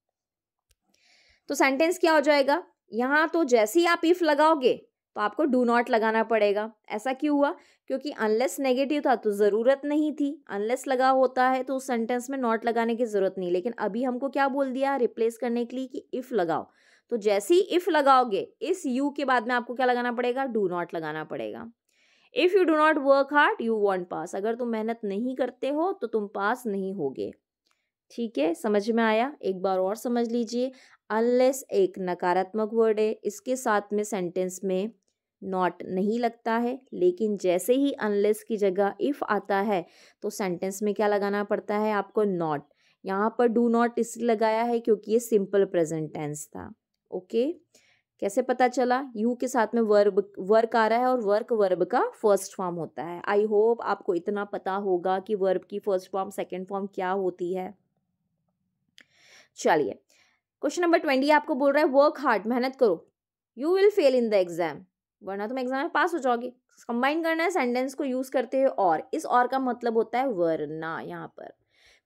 तो सेंटेंस क्या हो जाएगा, यहाँ तो जैसे ही आप इफ लगाओगे तो आपको डू नॉट लगाना पड़ेगा। ऐसा क्यों हुआ, क्योंकि अनलेस नेगेटिव था तो ज़रूरत नहीं थी, अनलेस लगा होता है तो उस सेंटेंस में नॉट लगाने की ज़रूरत नहीं, लेकिन अभी हमको क्या बोल दिया रिप्लेस करने के लिए कि इफ़ लगाओ, तो जैसे ही इफ लगाओगे इस यू के बाद में आपको क्या लगाना पड़ेगा, डू नॉट लगाना पड़ेगा। If you do not work hard you won't pass, अगर तुम मेहनत नहीं करते हो तो तुम पास नहीं होगे। ठीक है, समझ में आया? एक बार और समझ लीजिए। अनलेस एक नकारात्मक वर्ड है, इसके साथ में सेंटेंस में नॉट नहीं लगता है, लेकिन जैसे ही अनलेस की जगह इफ आता है तो सेंटेंस में क्या लगाना पड़ता है आपको, नॉट। यहाँ पर डू नॉट इसलिए लगाया है क्योंकि ये सिंपल प्रेजेंट टेंस था। ओके, कैसे पता चला? यू के साथ में वर्क आ रहा है और वर्क वर्ब का फर्स्ट फॉर्म होता है। आई होप आपको इतना पता होगा कि वर्ब की फर्स्ट फॉर्म सेकेंड फॉर्म क्या होती है। चलिए, क्वेश्चन नंबर 20 आपको बोल रहा है वर्क हार्ड, मेहनत करो, you will fail in the exam, वरना तुम एग्जाम में पास हो जाओगे। कंबाइन करना है सेंटेंस को यूज करते हुए और, इस और का मतलब होता है वरना। यहाँ पर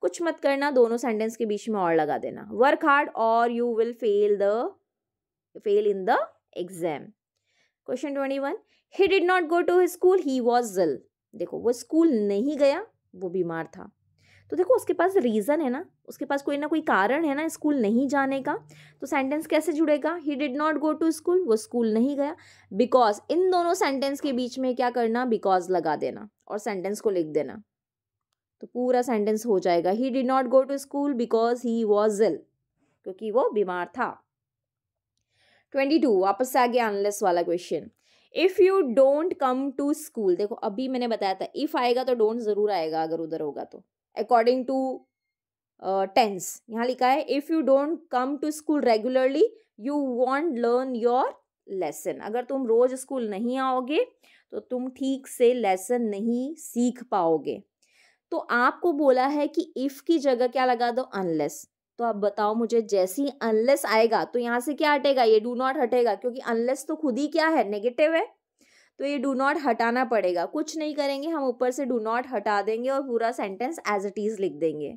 कुछ मत करना, दोनों सेंटेंस के बीच में और लगा देना, वर्क हार्ड और you will fail in the exam. Question 21, he did not go to school he was ill, देखो वो स्कूल नहीं गया, वो बीमार था। तो देखो उसके पास रीजन है ना, उसके पास कोई ना कोई कारण है ना स्कूल नहीं जाने का। तो सेंटेंस कैसे जुड़ेगा, he did not go to school, वो स्कूल नहीं गया, बिकॉज, इन दोनों सेंटेंस के बीच में क्या करना, बिकॉज लगा देना और सेंटेंस को लिख देना, तो पूरा सेंटेंस हो जाएगा, he did not go to school because he was ill, क्योंकि वो बीमार था। 22 वापस से आ गया अनलेस वाला question, if you don't come to school, देखो अभी मैंने बताया था इफ आएगा तो डोंट जरूर आएगा अगर उधर होगा तो, अकॉर्डिंग टू टेंस। यहाँ लिखा है if you don't come to school regularly you won't learn your lesson, अगर तुम रोज स्कूल नहीं आओगे तो तुम ठीक से लेसन नहीं सीख पाओगे। तो आपको बोला है कि इफ की जगह क्या लगा दो, अनलेस। तो अब बताओ मुझे, जैसे ही अनलेस आएगा तो यहाँ से क्या हटेगा, ये डू नॉट हटेगा, क्योंकि अनलेस तो खुद ही क्या है, नेगेटिव है, तो ये डू नॉट हटाना पड़ेगा। कुछ नहीं करेंगे हम, ऊपर से डू नॉट हटा देंगे और पूरा सेंटेंस एज इट इज लिख देंगे,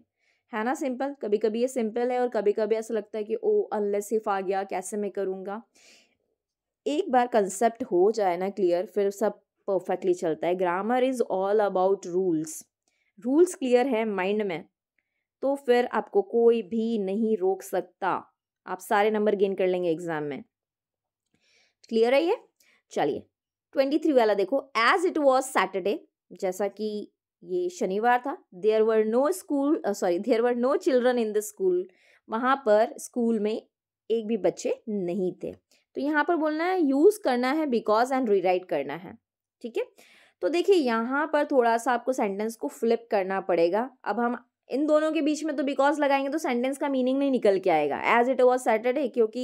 है ना सिंपल। कभी कभी ये सिंपल है और कभी कभी ऐसा लगता है कि ओ अनलेस इफ आ गया, कैसे मैं करूँगा। एक बार कंसेप्ट हो जाए ना क्लियर, फिर सब परफेक्टली चलता है। Grammar is all about rules, rules clear है माइंड में तो फिर आपको कोई भी नहीं रोक सकता, आप सारे नंबर गेन कर लेंगे एग्जाम में। क्लियर है ये? चलिए 23 वाला देखो, एज इट वॉज सैटरडे, जैसा कि ये शनिवार था, there were no children in the school, वहां पर स्कूल में एक भी बच्चे नहीं थे। तो यहाँ पर बोलना है, यूज करना है बिकॉज एंड रीराइट करना है। ठीक है, तो देखिए यहाँ पर थोड़ा सा आपको सेंटेंस को फ्लिप करना पड़ेगा। अब हम इन दोनों के बीच में तो बिकॉज लगाएंगे तो सेंटेंस का मीनिंग नहीं निकल के आएगा। एज इट वॉज सैटरडे, क्योंकि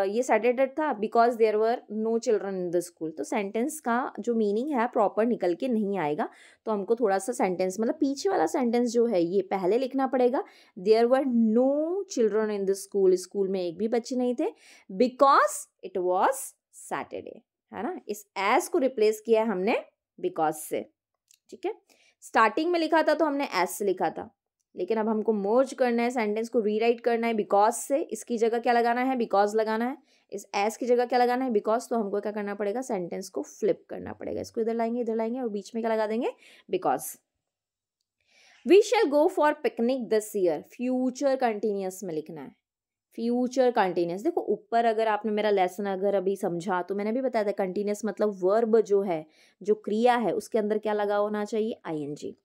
ये सैटरडे था, because there were no children in the school, तो सेंटेंस का जो मीनिंग है प्रॉपर निकल के नहीं आएगा। तो हमको थोड़ा सा सेंटेंस, मतलब पीछे वाला सेंटेंस जो है ये पहले लिखना पड़ेगा। There were no children in the school, school में एक भी बच्चे नहीं थे, बिकॉज इट वॉज सैटरडे, है ना। इस एज को रिप्लेस किया हमने बिकॉज से। ठीक है, स्टार्टिंग में लिखा था तो हमने एज से लिखा था, लेकिन अब हमको मर्ज करना है, सेंटेंस को रीराइट करना है बिकॉज से। इसकी जगह क्या लगाना है, बिकॉज लगाना है। इस एज की जगह क्या लगाना है, बिकॉज। तो हमको क्या करना पड़ेगा, सेंटेंस को फ्लिप करना पड़ेगा। इसको इधर लाएंगे और बीच में क्या लगा देंगे, because. We shall go for picnic this year, future continuous में लिखना है, फ्यूचर कंटिन्यूअस। देखो ऊपर अगर आपने मेरा लेसन अगर अभी समझा तो मैंने भी बताया था, कंटिन्यूअस मतलब वर्ब जो है, जो क्रिया है उसके अंदर क्या लगा होना चाहिए, आईएनजी।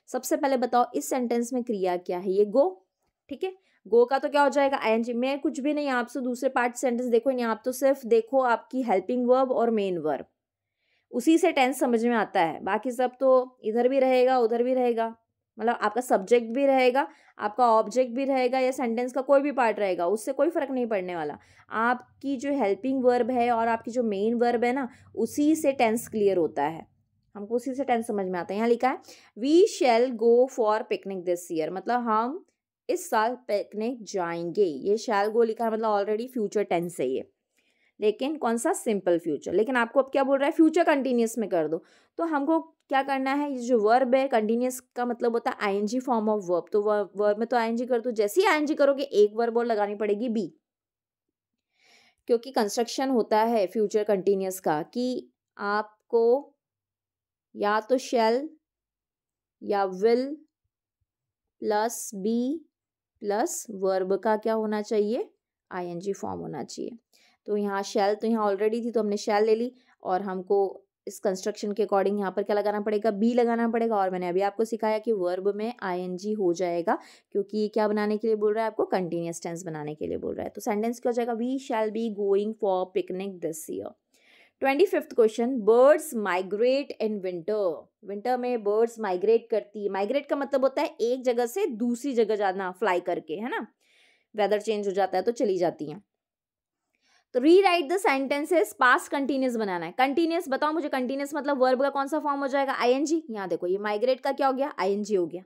सबसे पहले बताओ इस सेंटेंस में क्रिया क्या है, ये गो। ठीक है, गो का तो क्या हो जाएगा, आईएनजी। मैं कुछ भी नहीं आपसे दूसरे पार्ट सेंटेंस देखो नहीं, आप तो सिर्फ देखो आपकी हेल्पिंग वर्ब और मेन वर्ब, उसी से टेंस समझ में आता है। बाकी सब तो इधर भी रहेगा उधर भी रहेगा, मतलब आपका सब्जेक्ट भी रहेगा, आपका ऑब्जेक्ट भी रहेगा, या सेंटेंस का कोई भी पार्ट रहेगा, उससे कोई फर्क नहीं पड़ने वाला। आपकी जो हेल्पिंग वर्ब है और आपकी जो मेन वर्ब है ना, उसी से टेंस क्लियर होता है, हमको उसी से टेंस समझ में आता है। यहाँ लिखा है we shall go for picnic this year, मतलब हम इस साल पिकनिक जाएंगे। ये शैल गो लिखा है मतलब ऑलरेडी फ्यूचर टेंस है ये, लेकिन कौन सा, सिंपल फ्यूचर। लेकिन आपको अब क्या बोल रहा है, फ्यूचर कंटिन्यूअस में कर दो। तो हमको क्या करना है, ये जो वर्ब है कंटिन्यूअस का मतलब होता है आईएनजी फॉर्म ऑफ वर्ब, तो वर्ब में तो आईएनजी कर दो। जैसे ही आईएनजी करोगे एक वर्ब और लगानी पड़ेगी, बी, क्योंकि कंस्ट्रक्शन होता है फ्यूचर कंटिन्यूअस का कि आपको या तो शैल या will plus be plus verb का क्या होना चाहिए, आईएनजी फॉर्म होना चाहिए। तो यहाँ शैल तो यहाँ ऑलरेडी थी तो हमने शैल ले ली, और हमको इस कंस्ट्रक्शन के अकॉर्डिंग यहाँ पर क्या लगाना पड़ेगा, बी लगाना पड़ेगा। और मैंने अभी आपको सिखाया कि वर्ब में आईएनजी हो जाएगा, क्योंकि ये क्या बनाने के लिए बोल रहा है, आपको कंटिन्यूअस टेंस बनाने के लिए बोल रहा है। तो सेंटेंस क्या हो जाएगा, we shall be going for picnic this year. 25th question, birds migrate in winter. Winter में बर्ड्स माइग्रेट करती है। माइग्रेट का मतलब होता है एक जगह से दूसरी जगह जाना, फ्लाई करके, है ना। वेदर चेंज हो जाता है तो चली जाती हैं। तो rewrite the sentences, past continuous बनाना है। कंटिन्यूअस बताओ मुझे, कंटिन्यूअस मतलब वर्ब का कौन सा फॉर्म हो जाएगा, आईएनजी। यहाँ देखो ये माइग्रेट का क्या हो गया, आईएनजी हो गया।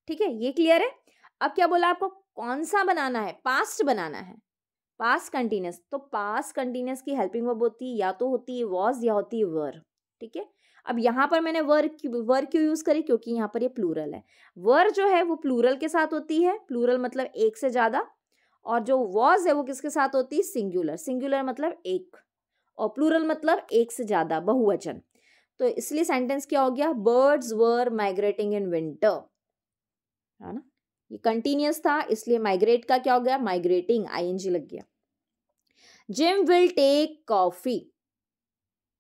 ठीक है, ये क्लियर है। अब क्या बोला आपको, कौन सा बनाना है, पास्ट बनाना है, पास्ट कंटिन्यूअस। तो पास्ट कंटिन्यूअस की हेल्पिंग वर्ब होती है, या तो होती है वॉज या होती है वर। ठीक है, अब यहाँ पर मैंने वर क्यों यूज करी, क्योंकि यहाँ पर ये प्लूरल है। वर जो है वो प्लूरल के साथ होती है, प्लूरल मतलब एक से ज्यादा, और जो वॉज है वो किसके साथ होती है, सिंगुलर। सिंगुलर मतलब एक, और प्लूरल मतलब एक से ज्यादा, बहुवचन। तो इसलिए सेंटेंस क्या हो गया, birds were migrating in winter, है ना। ये कंटिन्यूअस था, इसलिए माइग्रेट का क्या हो गया, माइग्रेटिंग, आईएनजी लग गया। Jim will take coffee.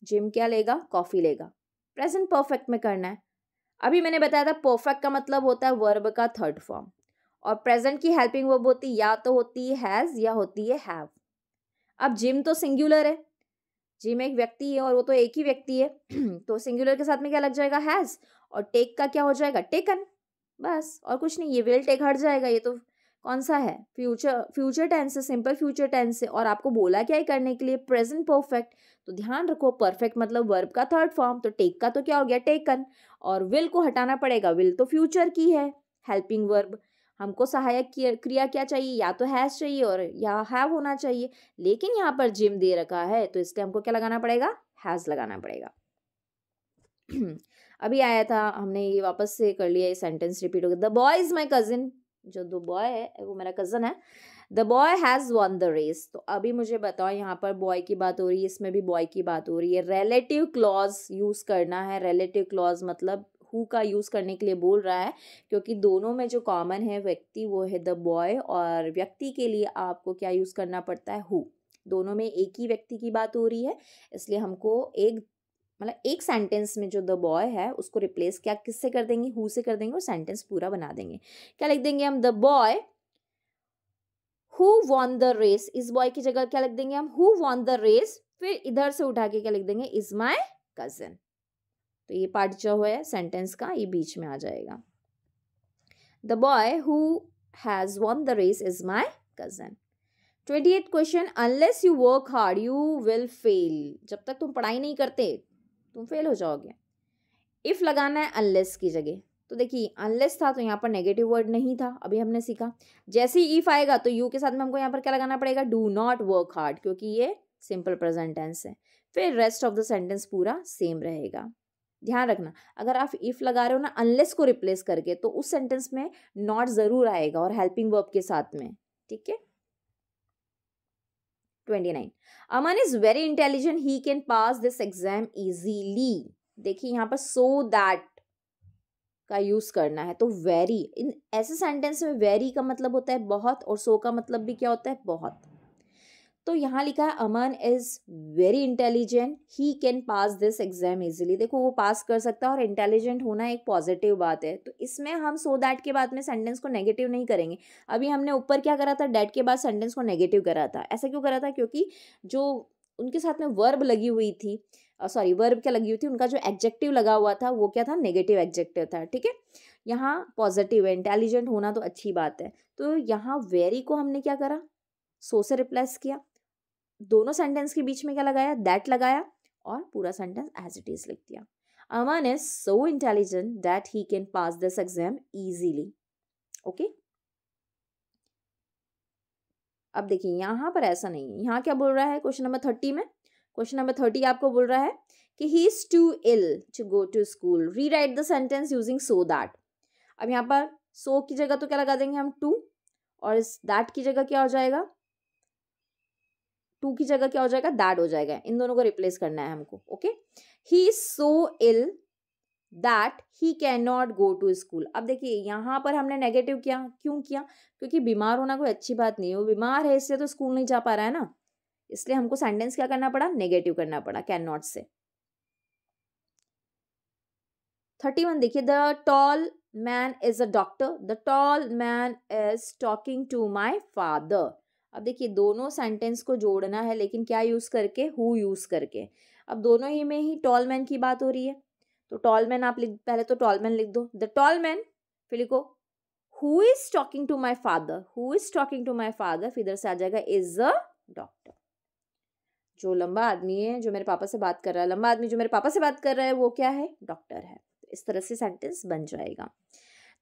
Jim क्या लेगा, कॉफी लेगा। प्रेजेंट परफेक्ट में करना है। अभी मैंने बताया था परफेक्ट का मतलब होता है वर्ब का थर्ड फॉर्म, और प्रेजेंट की हेल्पिंग वर्ब होती है या तो होती है हैज या होती है हैव। अब जिम तो सिंगुलर है, जिम एक व्यक्ति है और वो तो एक ही व्यक्ति है तो सिंगुलर के साथ में क्या लग जाएगा, हैज, और टेक का क्या हो जाएगा, टेकन, बस और कुछ नहीं। ये विल टेक हट जाएगा, ये तो कौन सा है, फ्यूचर टेंस है, सिंपल फ्यूचर टेंस है, और आपको बोला क्या है करने के लिए, प्रेजेंट परफेक्ट। तो ध्यान रखो, परफेक्ट मतलब वर्ब का थर्ड फॉर्म, तो टेक का तो क्या हो गया, टेकन, और विल को हटाना पड़ेगा, विल तो फ्यूचर की है हेल्पिंग वर्ब। हमको सहायक क्रिया क्या चाहिए, या तो हैज चाहिए और या हैव होना चाहिए, लेकिन यहाँ पर जिम दे रखा है तो इसलिए हमको क्या लगाना पड़ेगा, हैज लगाना पड़ेगा। अभी आया था, हमने ये वापस से कर लिया, ये सेंटेंस रिपीट हो गया। The boy is my cousin, जो दो बॉय है वो मेरा कजन है। The boy has won the race. तो अभी मुझे बताओ, यहाँ पर बॉय की बात हो रही है, इसमें भी बॉय की बात हो रही है। रिलेटिव क्लॉज यूज करना है। रिलेटिव क्लॉज मतलब हु का यूज करने के लिए बोल रहा है, क्योंकि दोनों में जो कॉमन है व्यक्ति वो है द बॉय, और व्यक्ति के लिए आपको क्या यूज करना पड़ता है, हु। दोनों में एक ही व्यक्ति की बात हो रही है, इसलिए हमको एक सेंटेंस में जो द बॉय है उसको रिप्लेस क्या किससे कर देंगे, हु से कर देंगे, और सेंटेंस पूरा बना देंगे। क्या लिख देंगे हम, the boy who won the race. इस बॉय की जगह क्या लिख देंगे हम, हु वॉन द रेस, फिर इधर से उठा के क्या लिख देंगे, इज माई कजन। तो ये पार्ट जो है सेंटेंस का, ये बीच में आ जाएगा। The boy who has won the race is my cousin. 28th question, unless you work hard you will fail. जब तक तुम पढ़ाई नहीं करते तुम फेल हो जाओगे। इफ लगाना है अनलेस की जगह। तो देखिए अनलेस था तो यहाँ पर नेगेटिव वर्ड नहीं था, अभी हमने सीखा। जैसे ही इफ आएगा तो यू के साथ में हमको यहाँ पर क्या लगाना पड़ेगा, डू नॉट वर्क हार्ड, क्योंकि ये सिंपल प्रेजेंट टेंस है। फिर रेस्ट ऑफ द सेंटेंस पूरा सेम रहेगा। ध्यान रखना, अगर आप इफ लगा रहे हो ना अनलेस को रिप्लेस करके, तो उस सेंटेंस में नॉट जरूर आएगा और हेल्पिंग वर्ब के साथ में। ठीक है। 29, Aman is very intelligent, he can pass this exam easily. देखिए यहाँ पर सो दैट का यूज करना है, तो वेरी, इन ऐसे सेंटेंस में वेरी का मतलब होता है बहुत, और सो का मतलब भी क्या होता है, बहुत। तो यहाँ लिखा है Aman is very intelligent, he can pass this exam easily. देखो वो पास कर सकता है, और इंटेलिजेंट होना एक पॉजिटिव बात है, तो इसमें हम सो दैट के बाद में सेंटेंस को नेगेटिव नहीं करेंगे। अभी हमने ऊपर क्या करा था, डैट के बाद सेंटेंस को नेगेटिव करा था। ऐसा क्यों करा था, क्योंकि जो उनके साथ में वर्ब लगी हुई थी, वर्ब क्या लगी हुई थी, उनका जो एडजेक्टिव लगा हुआ था वो क्या था, नेगेटिव एडजेक्टिव था। ठीक है, यहाँ पॉजिटिव है, इंटेलिजेंट होना तो अच्छी बात है। तो यहाँ वेरी को हमने क्या करा, सो से रिप्लेस किया, दोनों सेंटेंस के बीच में क्या लगाया, दैट लगाया, और पूरा सेंटेंस एज इट इज लिख दिया। Aman is so intelligent that he can pass this exam easily. Okay, अब देखिए यहाँ पर ऐसा नहीं है। यहाँ क्या बोल रहा है क्वेश्चन नंबर 30 में, क्वेश्चन नंबर 30 आपको बोल रहा है कि he is too ill to go to school, rewrite the sentence using so that. अब यहाँ पर सो की जगह तो क्या लगा देंगे हम, टू, और इस दैट की जगह क्या हो जाएगा, टू की जगह क्या हो जाएगा, दैट हो जाएगा। इन दोनों को रिप्लेस करना है हमको। Okay, he is so ill that he can not go to school. अब देखिए यहाँ पर हमने नेगेटिव किया, क्यों किया? क्योंकि बीमार होना कोई अच्छी बात नहीं है, वो बीमार है इसलिए तो स्कूल नहीं जा पा रहा है ना, इसलिए हमको सेंटेंस क्या करना पड़ा? नेगेटिव करना पड़ा कैन नॉट से। 31 देखिए, the tall man is a doctor, the tall man is talking to my father. अब देखिए दोनों सेंटेंस को जोड़ना है, लेकिन क्या यूज करके? हु यूज करके। अब दोनों ही में ही टॉल मैन की बात हो रही है, तो टॉल मैन आप लिख, पहले तो टॉल मैन लिख दो, द टॉल मैन, फिर लिखो who is talking to my father, who is talking to my father, फिर इधर से आ जाएगा इज अ डॉक्टर। जो लंबा आदमी है जो मेरे पापा से बात कर रहा है, लंबा आदमी जो मेरे पापा से बात कर रहा है वो क्या है? डॉक्टर है। इस तरह से सेंटेंस बन जाएगा।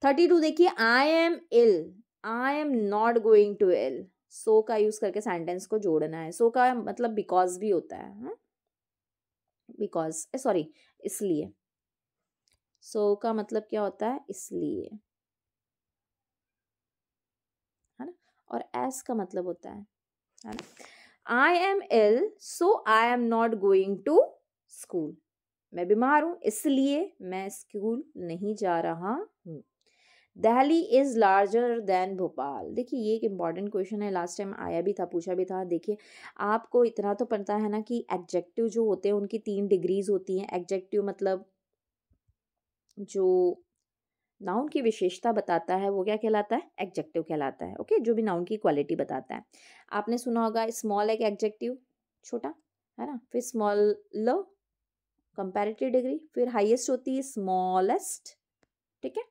32 देखिए, I am ill, I am not going to ill. So का यूज करके सेंटेंस को जोड़ना है। सो का मतलब बिकॉज भी होता है, बिकॉज, सॉरी, इसलिए। सो का मतलब क्या होता है? इसलिए, है ना। और एस का मतलब होता है ना। I am ill so I am not going to school. मैं बीमार हूं इसलिए मैं स्कूल नहीं जा रहा हूँ। Delhi is larger than Bhopal. देखिए ये एक इंपॉर्टेंट क्वेश्चन है, लास्ट टाइम आया भी था, पूछा भी था। देखिए आपको इतना तो पता है ना कि एडजेक्टिव जो होते हैं उनकी 3 डिग्रीज होती हैं। एडजेक्टिव मतलब जो नाउन की विशेषता बताता है वो क्या कहलाता है? एडजेक्टिव कहलाता है। ओके, जो भी नाउन की क्वालिटी बताता है। आपने सुना होगा स्मॉल एक एडजेक्टिव, छोटा, है ना। फिर स्मॉल ल कंपैरेटिव डिग्री, फिर हाईएस्ट होती है स्मॉलेस्ट। ठीक है,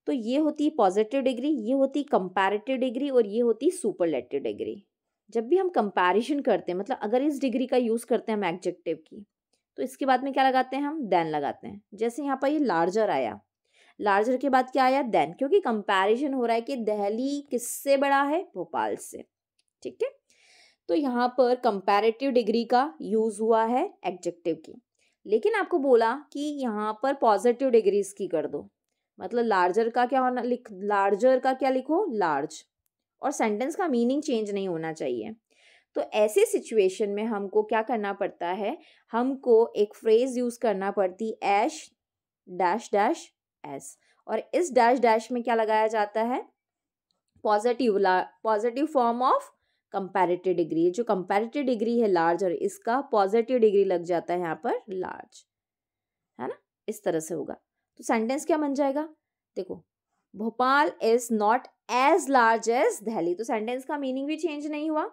तो ये होती है पॉजिटिव डिग्री, ये होती कंपैरेटिव डिग्री, और ये होती सुपरलेटिव डिग्री। जब भी हम कंपैरिजन करते हैं, मतलब अगर इस डिग्री का यूज करते हैं हम एडजेक्टिव की, तो इसके बाद में क्या लगाते हैं? हम देन लगाते हैं। जैसे यहाँ पर ये लार्जर आया, लार्जर के बाद क्या आया? देन, क्योंकि कंपैरिजन हो रहा है कि दिल्ली किससे बड़ा है? भोपाल से। ठीक है, तो यहाँ पर कंपैरेटिव डिग्री का यूज हुआ है एडजेक्टिव की, लेकिन आपको बोला कि यहाँ पर पॉजिटिव डिग्रीज की कर दो, मतलब लार्जर का क्या होना, लार्जर का क्या लिखो? लार्ज, और सेंटेंस का मीनिंग चेंज नहीं होना चाहिए। तो ऐसे सिचुएशन में हमको क्या करना पड़ता है? हमको एक फ्रेज यूज करना पड़ती, एश डैश डैश एस, और इस डैश डैश में क्या लगाया जाता है? Positive, positive form of comparative degree. जो कंपैरेटिव डिग्री है लार्जर, इसका पॉजिटिव डिग्री लग जाता है यहाँ पर लार्ज, है ना। इस तरह से होगा, तो सेंटेंस क्या बन जाएगा? देखो, Bhopal is not as large as Delhi, तो सेंटेंस का मीनिंग भी चेंज नहीं हुआ।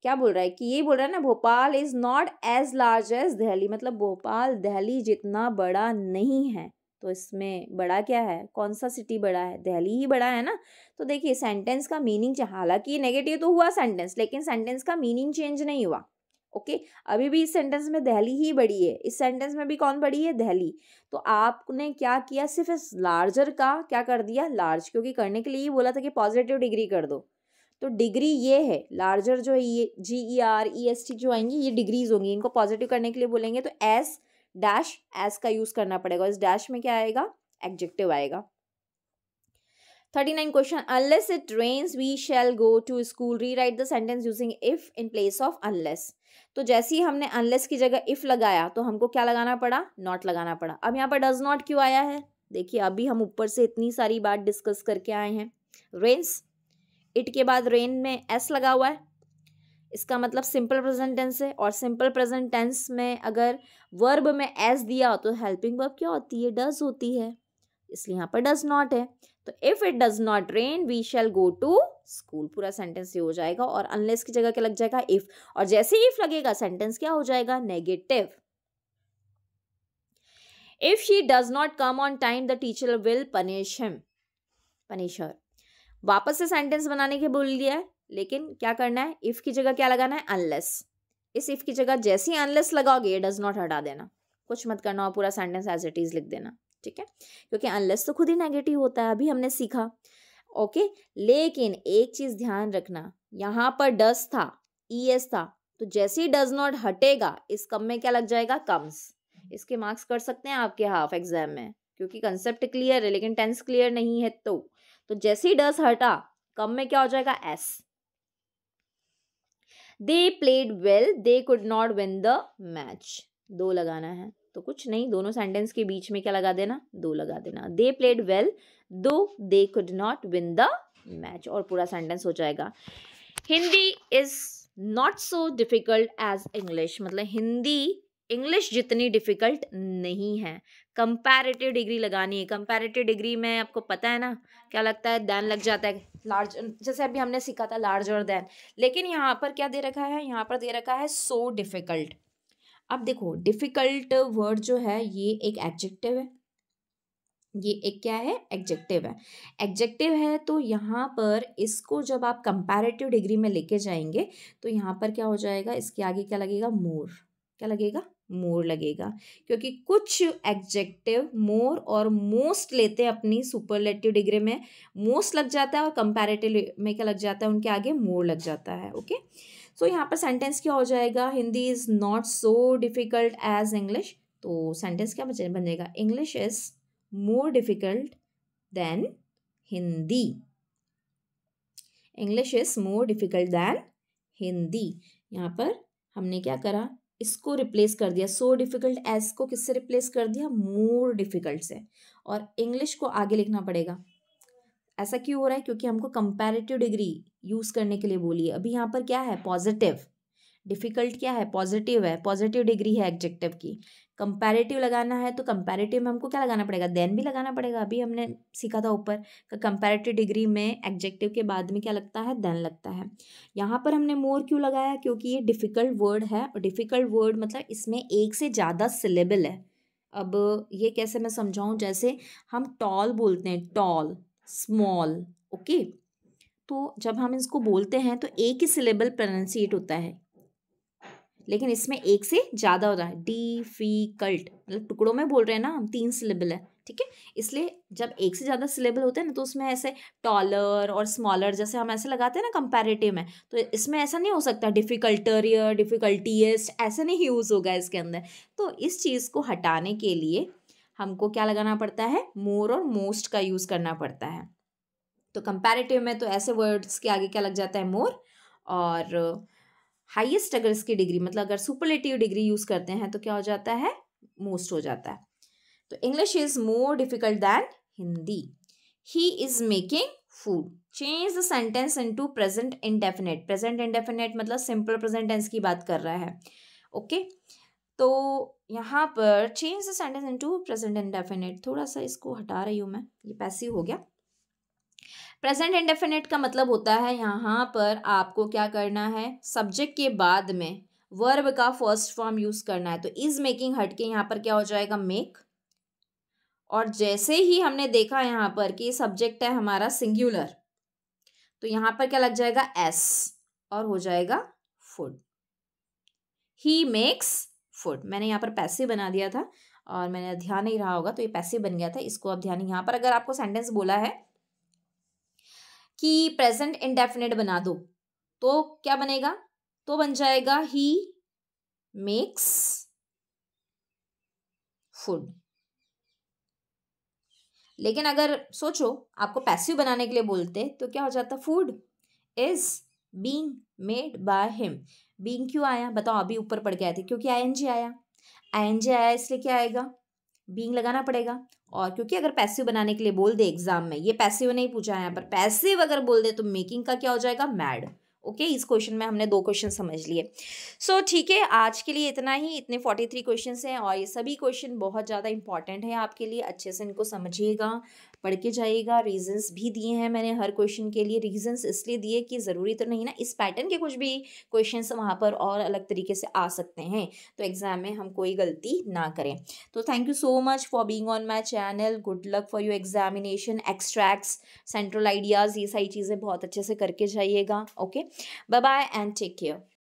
क्या बोल रहा है कि ये बोल रहा है ना, Bhopal is not as large as Delhi, मतलब भोपाल दिल्ली जितना बड़ा नहीं है। तो इसमें बड़ा क्या है? कौन सा सिटी बड़ा है? दिल्ली ही बड़ा है ना। तो देखिए सेंटेंस का मीनिंग, हालांकि नेगेटिव तो हुआ सेंटेंस, लेकिन सेंटेंस का मीनिंग चेंज नहीं हुआ। ओके, अभी भी इस सेंटेंस में दिल्ली ही बड़ी है, इस सेंटेंस में भी कौन बड़ी है? दिल्ली। तो आपने क्या किया? सिर्फ इस लार्जर का क्या कर दिया? लार्ज, क्योंकि करने के लिए ही बोला था कि पॉजिटिव डिग्री कर दो। तो डिग्री ये है, लार्जर जो है ये GEREST जो आएंगी ये डिग्रीज होंगी, इनको पॉजिटिव करने के लिए बोलेंगे तो एस डैश एस का यूज करना पड़ेगा। इस डैश में क्या आएगा? एडजेक्टिव आएगा। 39 question, unless it rains we shall go to school, rewrite the sentence using if in place of unless. तो जैसे ही हमने अनलेस की जगह इफ लगाया तो हमको क्या लगाना पड़ा? नॉट लगाना पड़ा। अब यहाँ पर डज नॉट क्यों आया है? देखिए अभी हम ऊपर से इतनी सारी बात डिस्कस करके आए हैं। रेन्स, इट के बाद रेन में एस लगा हुआ है, इसका मतलब सिंपल प्रेजेंट टेंस है, और सिंपल प्रेजेंट टेंस में अगर वर्ब में एस दिया तो हेल्पिंग वर्ब क्या होती है? डज होती है, इसलिए यहाँ पर डज नॉट है। तो if it does not rain we shall go to school, पूरा सेंटेंस ये हो जाएगा। और अनलेस की जगह क्या लग जाएगा? इफ, और जैसे इफ लगेगा सेंटेंस क्या हो जाएगा? Negative. If she does not come on time the teacher will punish her. वापस से सेंटेंस बनाने के बोल दिया है, लेकिन क्या करना है? इफ की जगह क्या लगाना है? अनलेस। इस इफ की जगह जैसे ही अनलेस लगाओगे ये डज नॉट हटा देना, कुछ मत करना, और पूरा सेंटेंस एज इट इज लिख देना। ठीक है, क्योंकि अनलेस तो खुद ही नेगेटिव होता है, अभी हमने सीखा। ओके, लेकिन एक चीज ध्यान रखना, यहाँ पर डज था, ES था, तो जैसे ही डज नॉट हटेगा इस कम में क्या लग जाएगा? कम्स। इसके मार्क्स कर सकते हैं आपके हाफ एग्जाम में, क्योंकि कंसेप्ट क्लियर है लेकिन टेंस क्लियर नहीं है। तो जैसे ही डज हटा कम में क्या हो जाएगा? S. They played well they could not win the match, 2 लगाना है। तो कुछ नहीं, दोनों सेंटेंस के बीच में क्या लगा देना, दो लगा देना। दे played well though they could not win the match, और पूरा सेंटेंस हो जाएगा। Hindi is not so difficult as English, मतलब हिंदी इंग्लिश जितनी डिफिकल्ट नहीं है। कंपैरेटिव डिग्री लगानी है, कंपैरेटिव डिग्री में आपको पता है ना क्या लगता है, देन लग जाता है, लार्ज, जैसे अभी हमने सीखा था लार्जर देन, लेकिन यहाँ पर क्या दे रखा है, यहाँ पर दे रखा है सो डिफिकल्ट। अब देखो डिफिकल्ट वर्ड जो है ये एक एडजेक्टिव है, ये एक क्या है, एडजेक्टिव है। एडजेक्टिव है तो यहाँ पर इसको जब आप कंपैरेटिव डिग्री में लेके जाएंगे तो यहाँ पर क्या हो जाएगा, इसके आगे क्या लगेगा, मोर, क्या लगेगा, मोर लगेगा, क्योंकि कुछ एडजेक्टिव मोर और मोस्ट लेते हैं अपनी सुपरलेटिव डिग्री में, मोस्ट लग जाता है और कंपैरेटिव में क्या लग जाता है, उनके आगे मोर लग जाता है। ओके, सो यहाँ पर सेंटेंस क्या हो जाएगा, Hindi is not so difficult as English, तो सेंटेंस क्या बनेगा, English is more difficult than Hindi. English is more difficult than Hindi. यहाँ पर हमने क्या करा, इसको रिप्लेस कर दिया, so difficult as को किससे रिप्लेस कर दिया, more difficult से, और इंग्लिश को आगे लिखना पड़ेगा। ऐसा क्यों हो रहा है, क्योंकि हमको कंपैरेटिव डिग्री यूज करने के लिए बोली है। अभी यहाँ पर क्या है, पॉजिटिव, डिफिकल्ट क्या है, पॉजिटिव है, पॉजिटिव डिग्री है एडजेक्टिव की। कंपैरेटिव लगाना है तो कंपैरेटिव में हमको क्या लगाना पड़ेगा, देन भी लगाना पड़ेगा। अभी हमने सीखा था ऊपर कंपैरेटिव डिग्री में एडजेक्टिव के बाद में क्या लगता है, देन लगता है। यहाँ पर हमने मोर क्यों लगाया, क्योंकि ये डिफिकल्ट वर्ड है, और डिफिकल्ट वर्ड मतलब इसमें एक से ज़्यादा सिलेबल है। अब ये कैसे मैं समझाऊँ, जैसे हम टॉल बोलते हैं, टॉल, स्मॉल, ओके, तो जब हम इसको बोलते हैं तो एक ही सिलेबल प्रोनाउंसिएट होता है, लेकिन इसमें एक से ज़्यादा होता है, डिफिकल्ट, मतलब टुकड़ों में बोल रहे हैं ना हम, 3 सिलेबल है, ठीक है, इसलिए जब एक से ज़्यादा सिलेबल होते हैं ना तो उसमें ऐसे टॉलर और स्मॉलर जैसे हम ऐसे लगाते हैं ना कंपैरेटिव में, तो इसमें ऐसा नहीं हो सकता डिफिकल्टर, डिफिकल्टीएस्ट, ऐसे नहीं यूज़ होगा इसके अंदर। तो इस चीज़ को हटाने के लिए हमको क्या लगाना पड़ता है, मोर और मोस्ट का यूज़ करना पड़ता है। तो कंपैरेटिव में तो ऐसे वर्ड्स के आगे क्या लग जाता है, मोर, और हाईएस्ट अगर इसकी डिग्री मतलब अगर सुपरलेटिव डिग्री यूज करते हैं तो क्या हो जाता है, मोस्ट हो जाता है। तो English is more difficult than Hindi. He is making food, change the sentence into present indefinite. Present indefinite मतलब सिंपल प्रेजेंट टेंस की बात कर रहा है। ओके, तो यहाँ पर change the sentence into present indefinite, थोड़ा सा इसको हटा रही हूँ मैं, ये पैसिव हो गया। प्रेजेंट इंडेफिनिट का मतलब होता है यहाँ पर आपको क्या करना है, सब्जेक्ट के बाद में वर्ब का फर्स्ट फॉर्म यूज करना है। तो इज मेकिंग हट के यहाँ पर क्या हो जाएगा, मेक, और जैसे ही हमने देखा यहाँ पर कि सब्जेक्ट है हमारा सिंगुलर, तो यहाँ पर क्या लग जाएगा, एस, और हो जाएगा फूड। ही मेक्स फूड, मैंने यहाँ पर पैसिव बना दिया था और मैंने ध्यान नहीं रहा होगा तो ये पैसिव बन गया था, इसको अब ध्यान। यहाँ पर अगर आपको सेंटेंस बोला है कि प्रेजेंट इंडेफिनिट बना दो तो क्या बनेगा, तो बन जाएगा ही मेक्स फूड। लेकिन अगर सोचो आपको पैसिव बनाने के लिए बोलते तो क्या हो जाता, food is being made by him. Being क्यों आया बताओ, अभी ऊपर पढ़ के आए थे, क्योंकि आईएनजी आया, आईएनजी आया इसलिए क्या आएगा, बीइंग लगाना पड़ेगा। और क्योंकि अगर पैसिव बनाने के लिए बोल दे एग्जाम में, ये पैसिव नहीं पूछा है यहाँ पर, पैसिव अगर बोल दे तो मेकिंग का क्या हो जाएगा, मैड। ओके, इस क्वेश्चन में हमने 2 क्वेश्चन समझ लिए। सो ठीक है, आज के लिए इतना ही, इतने 43 क्वेश्चन हैं और ये सभी क्वेश्चन बहुत ज़्यादा इंपॉर्टेंट है आपके लिए, अच्छे से इनको समझिएगा, पढ़ के जाइएगा। रीजंस भी दिए हैं मैंने हर क्वेश्चन के लिए, रीजंस इसलिए दिए कि ज़रूरी तो नहीं ना इस पैटर्न के कुछ भी क्वेश्चंस वहाँ पर और अलग तरीके से आ सकते हैं, तो एग्ज़ाम में हम कोई गलती ना करें। तो thank you so much for being on my channel, good luck for your examination, extracts, central ideas, ये सारी चीज़ें बहुत अच्छे से करके जाइएगा। Okay, bye bye and take care.